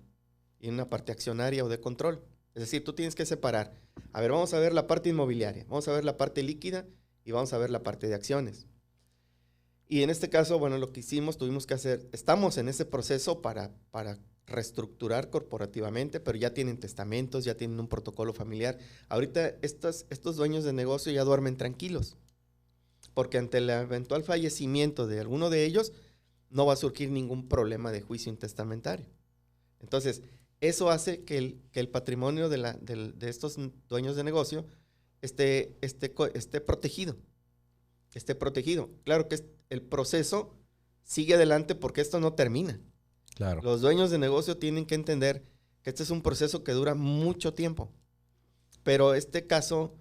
y en una parte accionaria o de control. Es decir, tú tienes que separar. A ver, vamos a ver la parte inmobiliaria, vamos a ver la parte líquida y vamos a ver la parte de acciones. Y en este caso, bueno, lo que hicimos, tuvimos que hacer, estamos en ese proceso para reestructurar corporativamente, pero ya tienen testamentos, ya tienen un protocolo familiar. Ahorita estos dueños de negocio ya duermen tranquilos, porque ante el eventual fallecimiento de alguno de ellos, no va a surgir ningún problema de juicio intestamentario. Entonces, eso hace que el patrimonio de estos dueños de negocio esté protegido. Esté protegido. Claro que el proceso sigue adelante porque esto no termina. Claro. Los dueños de negocio tienen que entender que este es un proceso que dura mucho tiempo. Pero este caso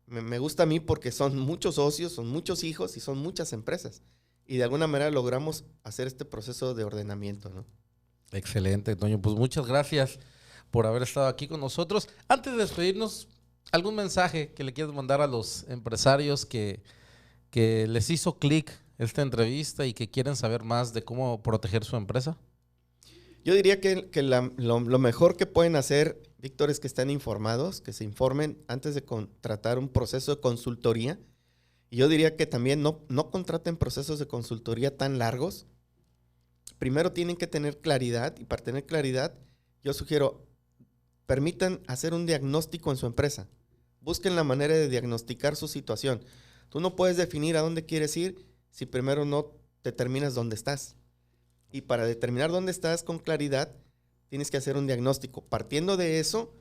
me gusta a mí porque son muchos socios, son muchos hijos y son muchas empresas. Y de alguna manera logramos hacer este proceso de ordenamiento, ¿no? Excelente, Toño. Pues muchas gracias por haber estado aquí con nosotros. Antes de despedirnos, ¿algún mensaje que le quieras mandar a los empresarios que les hizo clic esta entrevista y que quieren saber más de cómo proteger su empresa? Yo diría que lo mejor que pueden hacer, Víctor, es que estén informados, que se informen antes de contratar un proceso de consultoría. Y yo diría que también no contraten procesos de consultoría tan largos. Primero tienen que tener claridad, y para tener claridad, yo sugiero, permitan hacer un diagnóstico en su empresa. Busquen la manera de diagnosticar su situación. Tú no puedes definir a dónde quieres ir si primero no determinas dónde estás. Y para determinar dónde estás con claridad, tienes que hacer un diagnóstico. Partiendo de eso,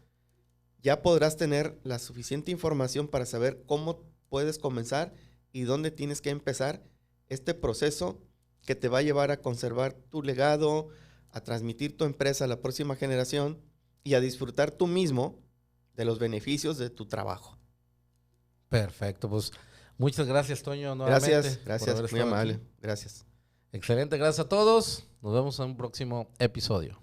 ya podrás tener la suficiente información para saber cómo puedes comenzar y dónde tienes que empezar este proceso que te va a llevar a conservar tu legado, a transmitir tu empresa a la próxima generación y a disfrutar tú mismo de los beneficios de tu trabajo. Perfecto, pues muchas gracias, Toño, nuevamente. Gracias, muy amable. Gracias. Excelente, gracias a todos. Nos vemos en un próximo episodio.